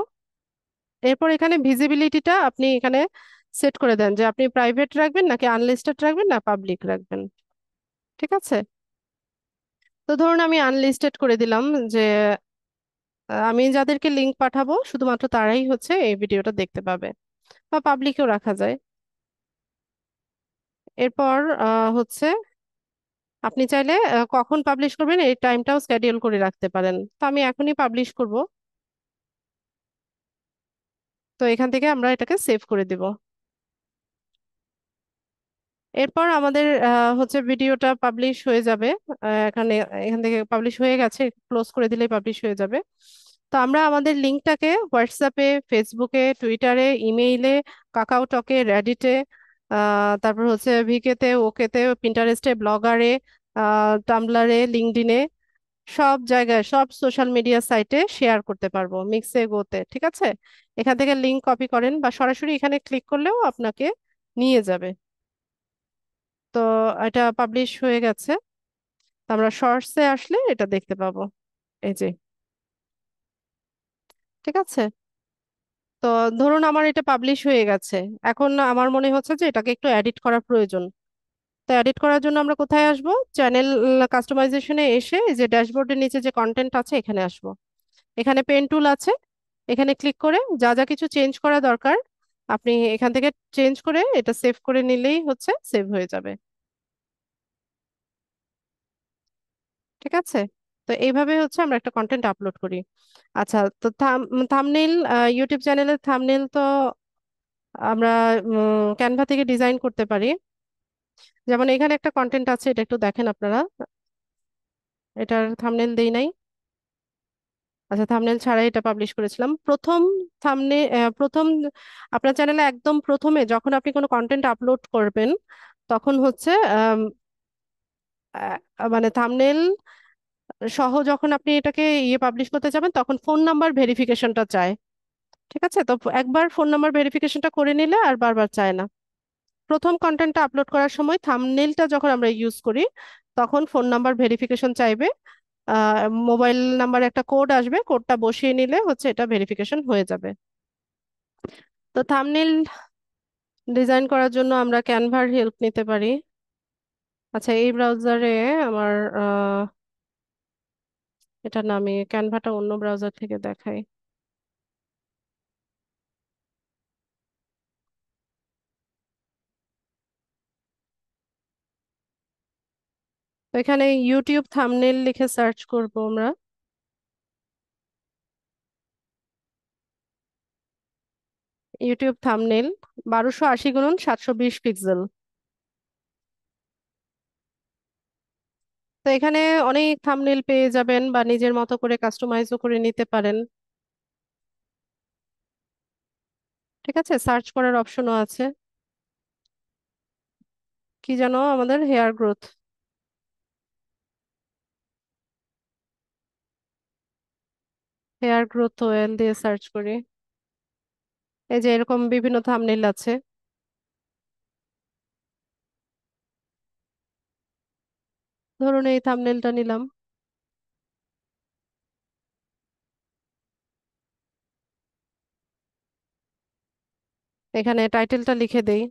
এরপর এখানে ভিজিবিলিটিটা আপনি এখানে সেট করে দেন যে আপনি প্রাইভেট রাখবেন নাকি আনলিস্টেড রাখবেন না পাবলিক রাখবেন। ঠিক আছে, তো ধরুন আমি আনলিস্টেড করে দিলাম যে আমি যাদেরকে লিংক পাঠাবো শুধুমাত্র তারাই হচ্ছে এই ভিডিওটা দেখতে পাবে, বা পাবলিকেও রাখা যায়। এরপর হচ্ছে আপনি চাইলে কখন পাবলিশ করবেন এই টাইমটাও স্কেডিউল করে রাখতে পারেন, তো আমি এখনই পাবলিশ করব। তো এখান থেকে আমরা এটাকে সেভ করে দিব। এরপর আমাদের হচ্ছে ভিডিওটা পাবলিশ হয়ে যাবে। এখানে এখান থেকে পাবলিশ হয়ে গেছে, ক্লোজ করে দিলেই পাবলিশ হয়ে যাবে। তো আমরা আমাদের লিঙ্কটাকে হোয়াটসঅ্যাপে, ফেসবুকে, টুইটারে, ইমেইলে, কাকাওটকে, রেডিটে, তারপর হচ্ছে ভিকেতে, ওকেতে, পিন্টারেস্টে, ব্লগারে, টামব্লারে, লিঙ্কডইনে, সব জায়গায়, সব সোশ্যাল মিডিয়া সাইটে শেয়ার করতে পারবো, মিক্সে গোতে। ঠিক আছে, এখান থেকে লিঙ্ক কপি করেন বা সরাসরি এখানে ক্লিক করলেও আপনাকে নিয়ে যাবে। তো এটা পাবলিশ হয়ে গেছে, তো আমরা শর্টসে আসলে এটা দেখতে পাবো, এই যে। ঠিক আছে, তো ধরুন আমার এটা পাবলিশ হয়ে গেছে, এখন আমার মনে হচ্ছে যে এটাকে একটু এডিট করা প্রয়োজন। তো এডিট করার জন্য আমরা কোথায় আসব? চ্যানেল কাস্টমাইজেশনে এসে এই যে ড্যাশবোর্ডের নিচে যে কন্টেন্ট আছে এখানে আসব। এখানে পেন টুল আছে, এখানে ক্লিক করে যা যা কিছু চেঞ্জ করা দরকার আপনি এখান থেকে চেঞ্জ করে এটা সেভ করে নিলেই হচ্ছে সেভ হয়ে যাবে। ঠিক আছে, তো এইভাবে হচ্ছে আমরা একটা কন্টেন্ট আপলোড করি। আচ্ছা, তো থাম্বনেইল, ইউটিউব চ্যানেলের থাম্বনেইল তো আমরা ক্যানভা থেকে ডিজাইন করতে পারি। যেমন এখানে একটা কন্টেন্ট আছে, এটা একটু দেখেন আপনারা, এটার থাম্বনেইল দেই নাই। আচ্ছা, থাম্বনেইল ছাড়াই এটা পাবলিশ করেছিলাম। প্রথম আপনার চ্যানেলে একদম প্রথমে যখন আপনি কোনো কন্টেন্ট আপলোড করবেন তখন হচ্ছে মানে থাম্বনেইল সহ যখন আপনি এটাকে পাবলিশ করতে যাবেন তখন ফোন নাম্বার ভেরিফিকেশনটা চায়। ঠিক আছে, তো একবার ফোন নাম্বার ভেরিফিকেশনটা করে নিলে আর বারবার চায় না। প্রথম কন্টেন্টটা আপলোড করার সময় থাম্বনেইলটা যখন আমরা ইউজ করি তখন ফোন নাম্বার ভেরিফিকেশন চাইবে, মোবাইল নাম্বার একটা কোড আসবে, কোডটা বসিয়ে নিলে হচ্ছে এটা ভেরিফিকেশন হয়ে যাবে। তো থাম্বনেইল ডিজাইন করার জন্য আমরা ক্যানভার হেল্প নিতে পারি। আচ্ছা, এই ব্রাউজারে আমার এটা না, আমি ক্যানভাটা অন্য ব্রাউজার থেকে দেখাই। তো এখানে ইউটিউব থাম্বনেইল লিখে সার্চ করব আমরা। YouTube thumbnail 1280x720 pixel. তো এখানে অনেক থাম্বনেইল পেয়ে যাবেন বা নিজের মতো করে কাস্টমাইজও করে নিতে পারেন। ঠিক আছে, সার্চ করার অপশনও আছে। কি জানো আমাদের hair growth, hair growth oil দিয়ে সার্চ করি। এই যে এরকম বিভিন্ন থাম্বনেইল আছে। ধরুন এই থাম্বনেইলটা নিলাম, এখানে টাইটেলটা লিখে দেই।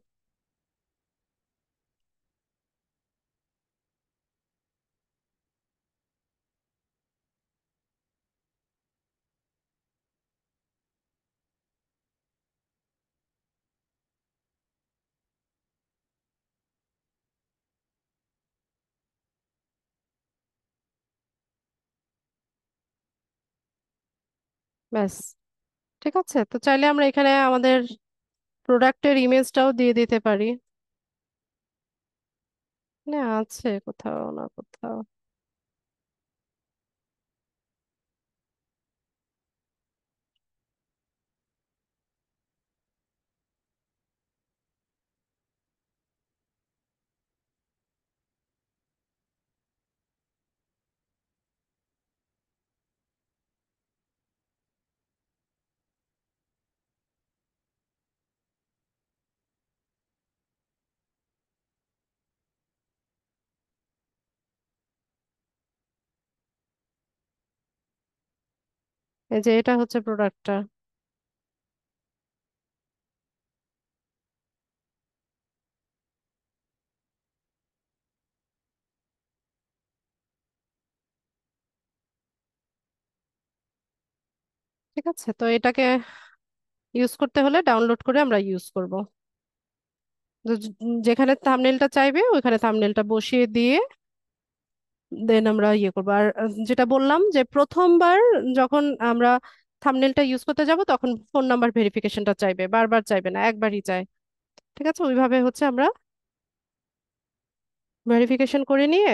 ব্যাস, ঠিক আছে, তো চাইলে আমরা এখানে আমাদের প্রোডাক্টের ইমেজটাও দিয়ে দিতে পারি। না, আছে কোথাও না কোথাও। এই যে এটা হচ্ছে প্রোডাক্টটা। ঠিক আছে, তো এটাকে ইউজ করতে হলে ডাউনলোড করে আমরা ইউজ করব। তো যেখানে থাম্বনেলটা চাইবে ওইখানে থাম্বনেলটা বসিয়ে দিয়ে দেন আমরা ইয়ে করবো। আর যেটা বললাম যে প্রথমবার যখন আমরা থাম্বনেলটা ইউজ করতে যাব তখন ফোন নাম্বার ভেরিফিকেশনটা চাইবে, বারবার চাইবে না, একবারই চাই। ঠিক আছে, ওইভাবে হচ্ছে আমরা ভেরিফিকেশন করে নিয়ে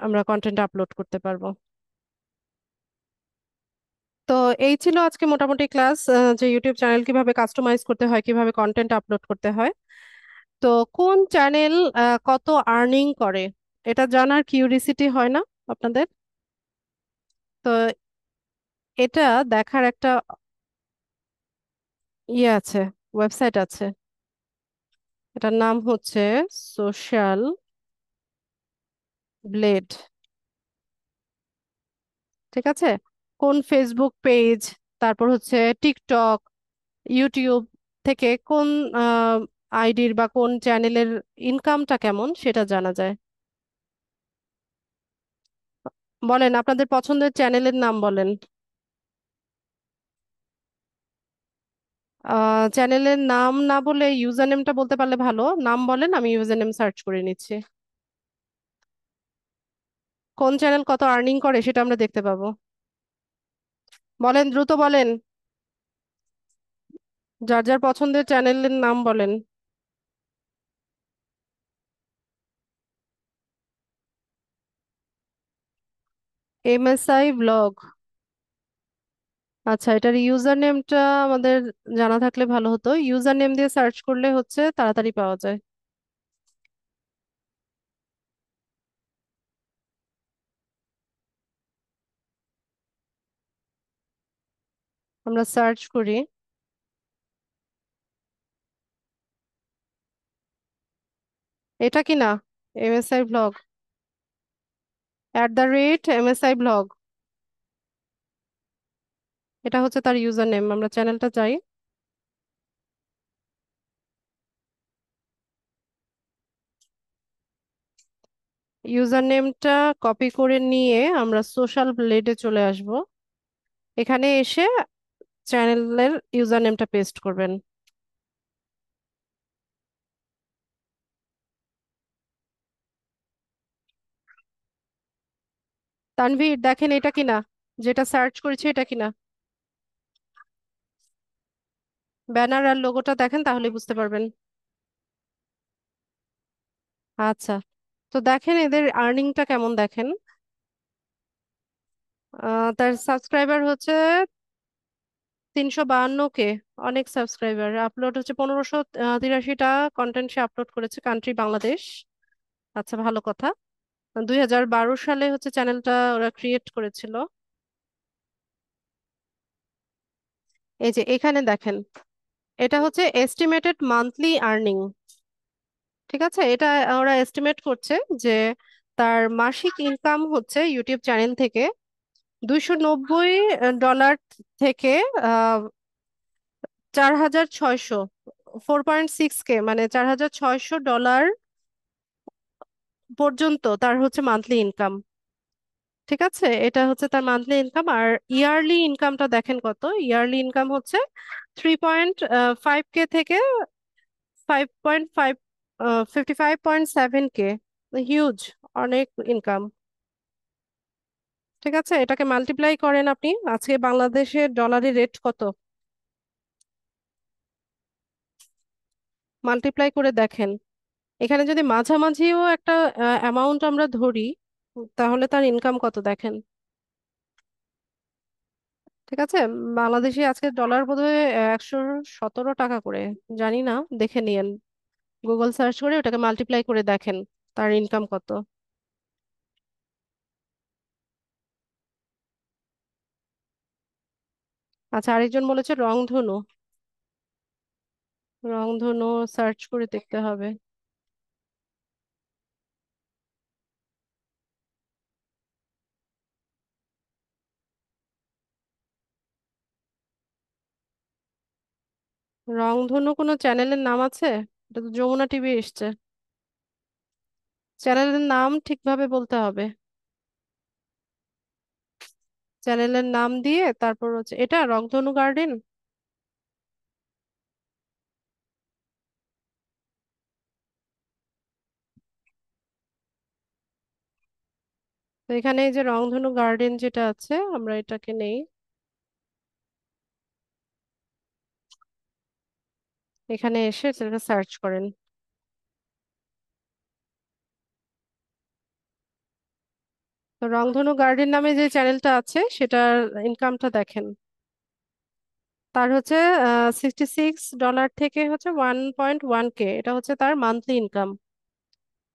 আমরা কন্টেন্ট আপলোড করতে পারবো। তো এই ছিল আজকে মোটামুটি ক্লাস, যে ইউটিউব চ্যানেল কিভাবে কাস্টমাইজ করতে হয়, কিভাবে কন্টেন্ট আপলোড করতে হয়। তো কোন চ্যানেল কত আর্নিং করে এটা জানার কিউরিসিটি হয় না আপনাদের? তো এটা দেখার একটা ইয়ে আছে, ওয়েবসাইট আছে। এটার নাম হচ্ছে সোশ্যাল ব্লেড। ঠিক আছে, কোন ফেসবুক পেজ, তারপর হচ্ছে টিকটক, ইউটিউব থেকে কোন আইডির বা কোন চ্যানেলের ইনকামটা কেমন সেটা জানা যায়। বলেন আপনাদের পছন্দের চ্যানেলের নাম বলেন। চ্যানেলের নাম না বলে ইউজার নেমটা বলতে পারলে ভালো। নাম বলেন, আমি ইউজার নেম সার্চ করে নিচ্ছি। কোন চ্যানেল কত আর্নিং করে সেটা আমরা দেখতে পাবো। বলেন, দ্রুত বলেন, যার যার পছন্দের চ্যানেলের নাম বলেন। MSI blog. আচ্ছা, এটার ইউজার নেমটা আমাদের জানা থাকলে ভালো হতো। ইউজার নেম দিয়ে সার্চ করলে হচ্ছে তাড়াতাড়ি পাওয়া যায়। আমরা সার্চ করি। এটা কি না এমএসআই ব্লগ? @এমএসআই ব্লগ, এটা হচ্ছে তার ইউজার নেম। আমরা চ্যানেলটা চাই। ইউজার নেমটা কপি করে নিয়ে আমরা সোশ্যাল ব্লেডে চলে আসব। এখানে এসে চ্যানেলের ইউজার নেমটা পেস্ট করবেন। তানভীর দেখেন এটা কিনা, যেটা সার্চ করেছি এটা কিনা। ব্যানার আর লোগোটা দেখেন, তাহলে বুঝতে পারবেন। আচ্ছা, তো দেখেন এদের আর্নিংটা কেমন দেখেন। তার সাবস্ক্রাইবার হচ্ছে 352 কে। অনেক সাবস্ক্রাইবার। আপলোড হচ্ছে 1583টা কন্টেন্ট সে আপলোড করেছে, কান্ট্রি বাংলাদেশ। আচ্ছা, ভালো কথা। 2012 সালে হচ্ছে চ্যানেলটা ওরা ক্রিয়েট করেছিল। এই যে এখানে দেখেন, এটা হচ্ছে এস্টিমেটেড মান্থলি আর্নিং। ঠিক আছে, এটা ওরা এস্টিমেট করছে যে তার মাসিক ইনকাম হচ্ছে ইউটিউব চ্যানেল থেকে $290 থেকে 4600, 4.6K, মানে $4600 পর্যন্ত তার হচ্ছে মান্থলি ইনকাম। ঠিক আছে, এটা হচ্ছে তার মান্থলি ইনকাম। আর ইয়ারলি ইনকামটা দেখেন কত। ইয়ারলি ইনকাম হচ্ছে 3.5K থেকে 55.7K। হিউজ, অনেক ইনকাম। ঠিক আছে, এটাকে মাল্টিপ্লাই করেন আপনি। আজকে বাংলাদেশের ডলারের রেট কত, মাল্টিপ্লাই করে দেখেন। এখানে যদি মাঝামাঝিও একটা অ্যামাউন্ট আমরা ধরি, তাহলে তার ইনকাম কত দেখেন। ঠিক আছে, বাংলাদেশে আজকে ডলার বোধহয় 117 টাকা করে, জানি না, দেখে নিয়েন। গুগল সার্চ করে ওটাকে মাল্টিপ্লাই করে দেখেন তার ইনকাম কত। আচ্ছা, আরেকজন বলেছে রংধনু। রংধনু সার্চ করে দেখতে হবে। রংধনু কোনো চ্যানেলের নাম আছে? এটা তো যমুনা টিভি এসছে। চ্যানেলের নাম ঠিকভাবে বলতে হবে। চ্যানেলের নাম দিয়ে তারপর হচ্ছে এটা রংধনু গার্ডেন। তো এখানে এই যে রংধনু গার্ডেন যেটা আছে, আমরা এটাকে নেই। এখানে এসে সেটা সার্চ করেন। তো রংধনু গার্ডেন নামে যে চ্যানেলটা আছে সেটার ইনকামটা দেখেন। তার হচ্ছে $66 থেকে হচ্ছে 1.1K, এটা হচ্ছে তার মান্থলি ইনকাম।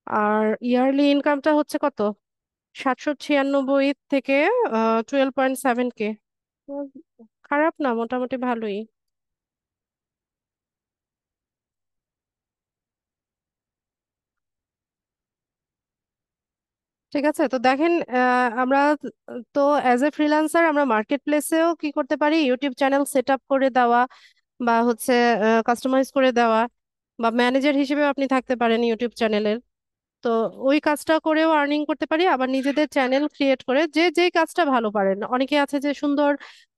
আর ইয়ারলি ইনকামটা হচ্ছে কত? 796 থেকে 12.7K। খারাপ না, মোটামুটি ভালোই। ঠিক আছে, তো দেখেন আমরা তো অ্যাজ এ ফ্রিল্যান্সার আমরা মার্কেট প্লেসেও কি করতে পারি, ইউটিউব চ্যানেল সেট আপ করে দেওয়া বা হচ্ছে কাস্টমাইজ করে দেওয়া, বা ম্যানেজার হিসেবে আপনি থাকতে পারেন ইউটিউব চ্যানেলের। তো ওই কাজটা করেও আর্নিং করতে পারি, আবার নিজেদের চ্যানেল ক্রিয়েট করে যে যেই কাজটা ভালো পারেন। অনেকে আছে যে সুন্দর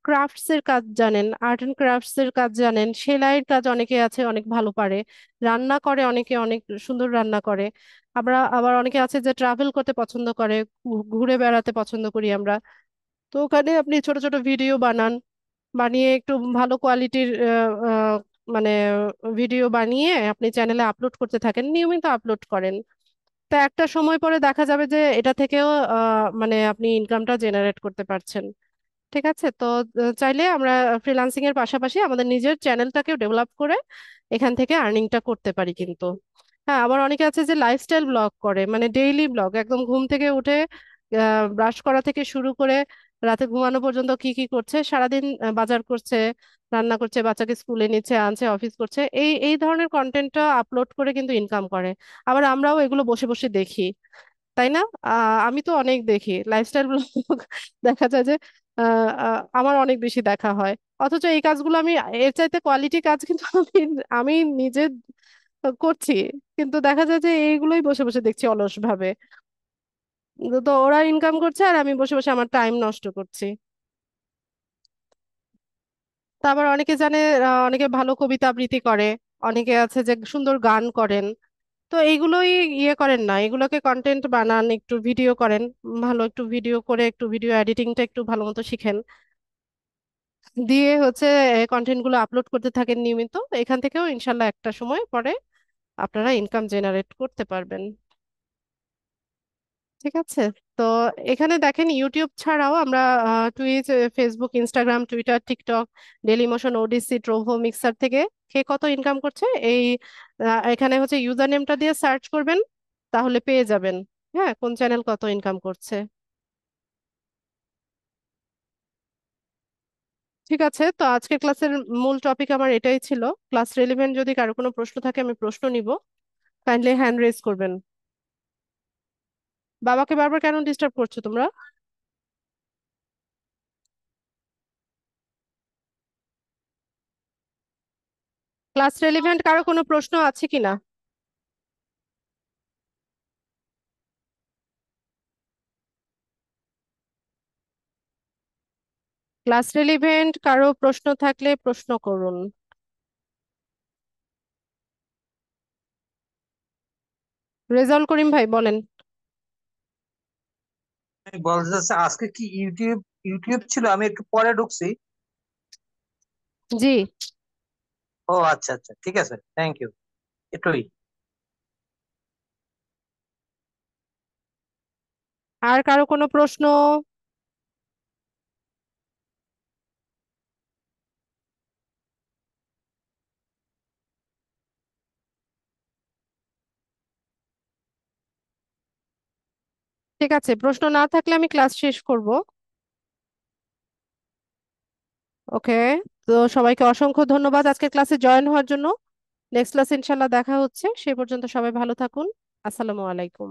ক্রাফটস এর কাজ জানেন, আর্ট এন্ড ক্রাফটস এর কাজ জানেন, সেলাইয়ের কাজ অনেকে আছে অনেক ভালো পারে, রান্না করে অনেকে অনেক সুন্দর রান্না করে। আবার আবার অনেকে আছে যে ট্রাভেল করতে পছন্দ করে, ঘুরে বেড়াতে পছন্দ করি আমরা। তো ওখানে আপনি ছোট ছোট ভিডিও বানান, বানিয়ে একটু ভালো কোয়ালিটির মানে ভিডিও বানিয়ে আপনি চ্যানেলে আপলোড করতে থাকেন, নিয়মিত আপলোড করেন। তা একটা সময় পরে দেখা যাবে যে এটা থেকেও মানে আপনি ইনকামটা জেনারেট করতে পারছেন। ঠিক আছে, তো চাইলে আমরা ফ্রিল্যান্সিং এর পাশাপাশি আমাদের নিজের চ্যানেলটাকেও ডেভেলপ করে এখান থেকে আর্নিংটা করতে পারি কিন্তু। হ্যাঁ, আবার অনেকে আছে যে লাইফস্টাইল ব্লগ করে, মানে ডেইলি ব্লগ, একদম ঘুম থেকে উঠে ব্রাশ করা থেকে শুরু করে রাতে ঘুমানো পর্যন্ত কি কি করছে সারাদিন, বাজার করছে, রান্না করছে, বাচ্চাকে স্কুলে নিচ্ছে আনছে, অফিস করছে, এই এই ধরনের কন্টেন্টটা আপলোড করে কিন্তু ইনকাম করে। আবার আমরাও এগুলো বসে বসে দেখি, তাই না? আমি তো অনেক দেখি লাইফস্টাইল ব্লগ। দেখা যায় যে আমার অনেক বেশি দেখা হয়। অথচ এই কাজগুলো আমি, এর চাইতে কোয়ালিটি কাজ কিন্তু আমি আমি নিজে করছি, কিন্তু দেখা যায় যে এইগুলোই বসে বসে দেখছি অলস ভাবে। তো ওরা ইনকাম করছে আর আমি বসে বসে আমার টাইম নষ্ট করছি। তারপর অনেকে জানে, অনেকে ভালো কবিতা আবৃত্তি করে, অনেকে আছে যে সুন্দর গান করেন। তো এইগুলোই ইয়ে করেন না, এগুলোকে কন্টেন্ট বানান, একটু ভিডিও করেন, ভালো একটু ভিডিও করে একটু ভিডিও এডিটিংটা একটু ভালো মতো শিখেন, দিয়ে হচ্ছে কন্টেন্ট গুলো আপলোড করতে থাকেন নিয়মিত। এখান থেকেও ইনশাল্লাহ একটা সময় পরে আপনারা ইনকাম জেনারেট করতে পারবেন। ঠিক আছে, তো এখানে দেখেন ইউটিউব ছাড়াও আমরা Twitch, Facebook, Instagram, Twitter, TikTok, Dailymotion, Odysee, Trovo, Mixer থেকে কে কত ইনকাম করছে এই এখানে হচ্ছে ইউজার নেমটা দিয়ে সার্চ করবেন, তাহলে পেয়ে যাবেন। হ্যাঁ, কোন চ্যানেল কত ইনকাম করছে। ঠিক আছে, তো আজকের ক্লাসের মূল টপিক আমার এটাই ছিল। ক্লাস রেলিভেন্ট যদি কারো কোনো প্রশ্ন থাকে আমি প্রশ্ন নিব, কাইন্ডলি হ্যান্ড রেজ করবেন। বাবাকে বারবার কেন ডিস্টার্ব করছো তোমরা? ক্লাস রেলিভেন্ট কারো কোনো প্রশ্ন আছে কিনা? ক্লাস রেলিভেন্ট কারো প্রশ্ন থাকলে প্রশ্ন করুন। রেজাউল করিম ভাই বলেন। আমি বলতে চাচ্ছি, আজকে কি ইউটিউব ইউটিউব ছিল? আমি একটু পরে ঢুকছি। জি। ও আচ্ছা আচ্ছা, ঠিক আছে, থ্যাংক ইউ। এটুই। আর কারো কোনো প্রশ্ন? ঠিক আছে, প্রশ্ন না থাকলে আমি ক্লাস শেষ করব। ওকে, তো সবাইকে অসংখ্য ধন্যবাদ আজকের ক্লাসে জয়েন হওয়ার জন্য। নেক্সট ক্লাসে ইনশাল্লাহ দেখা হচ্ছে, সে পর্যন্ত সবাই ভালো থাকুন। আসসালামু আলাইকুম।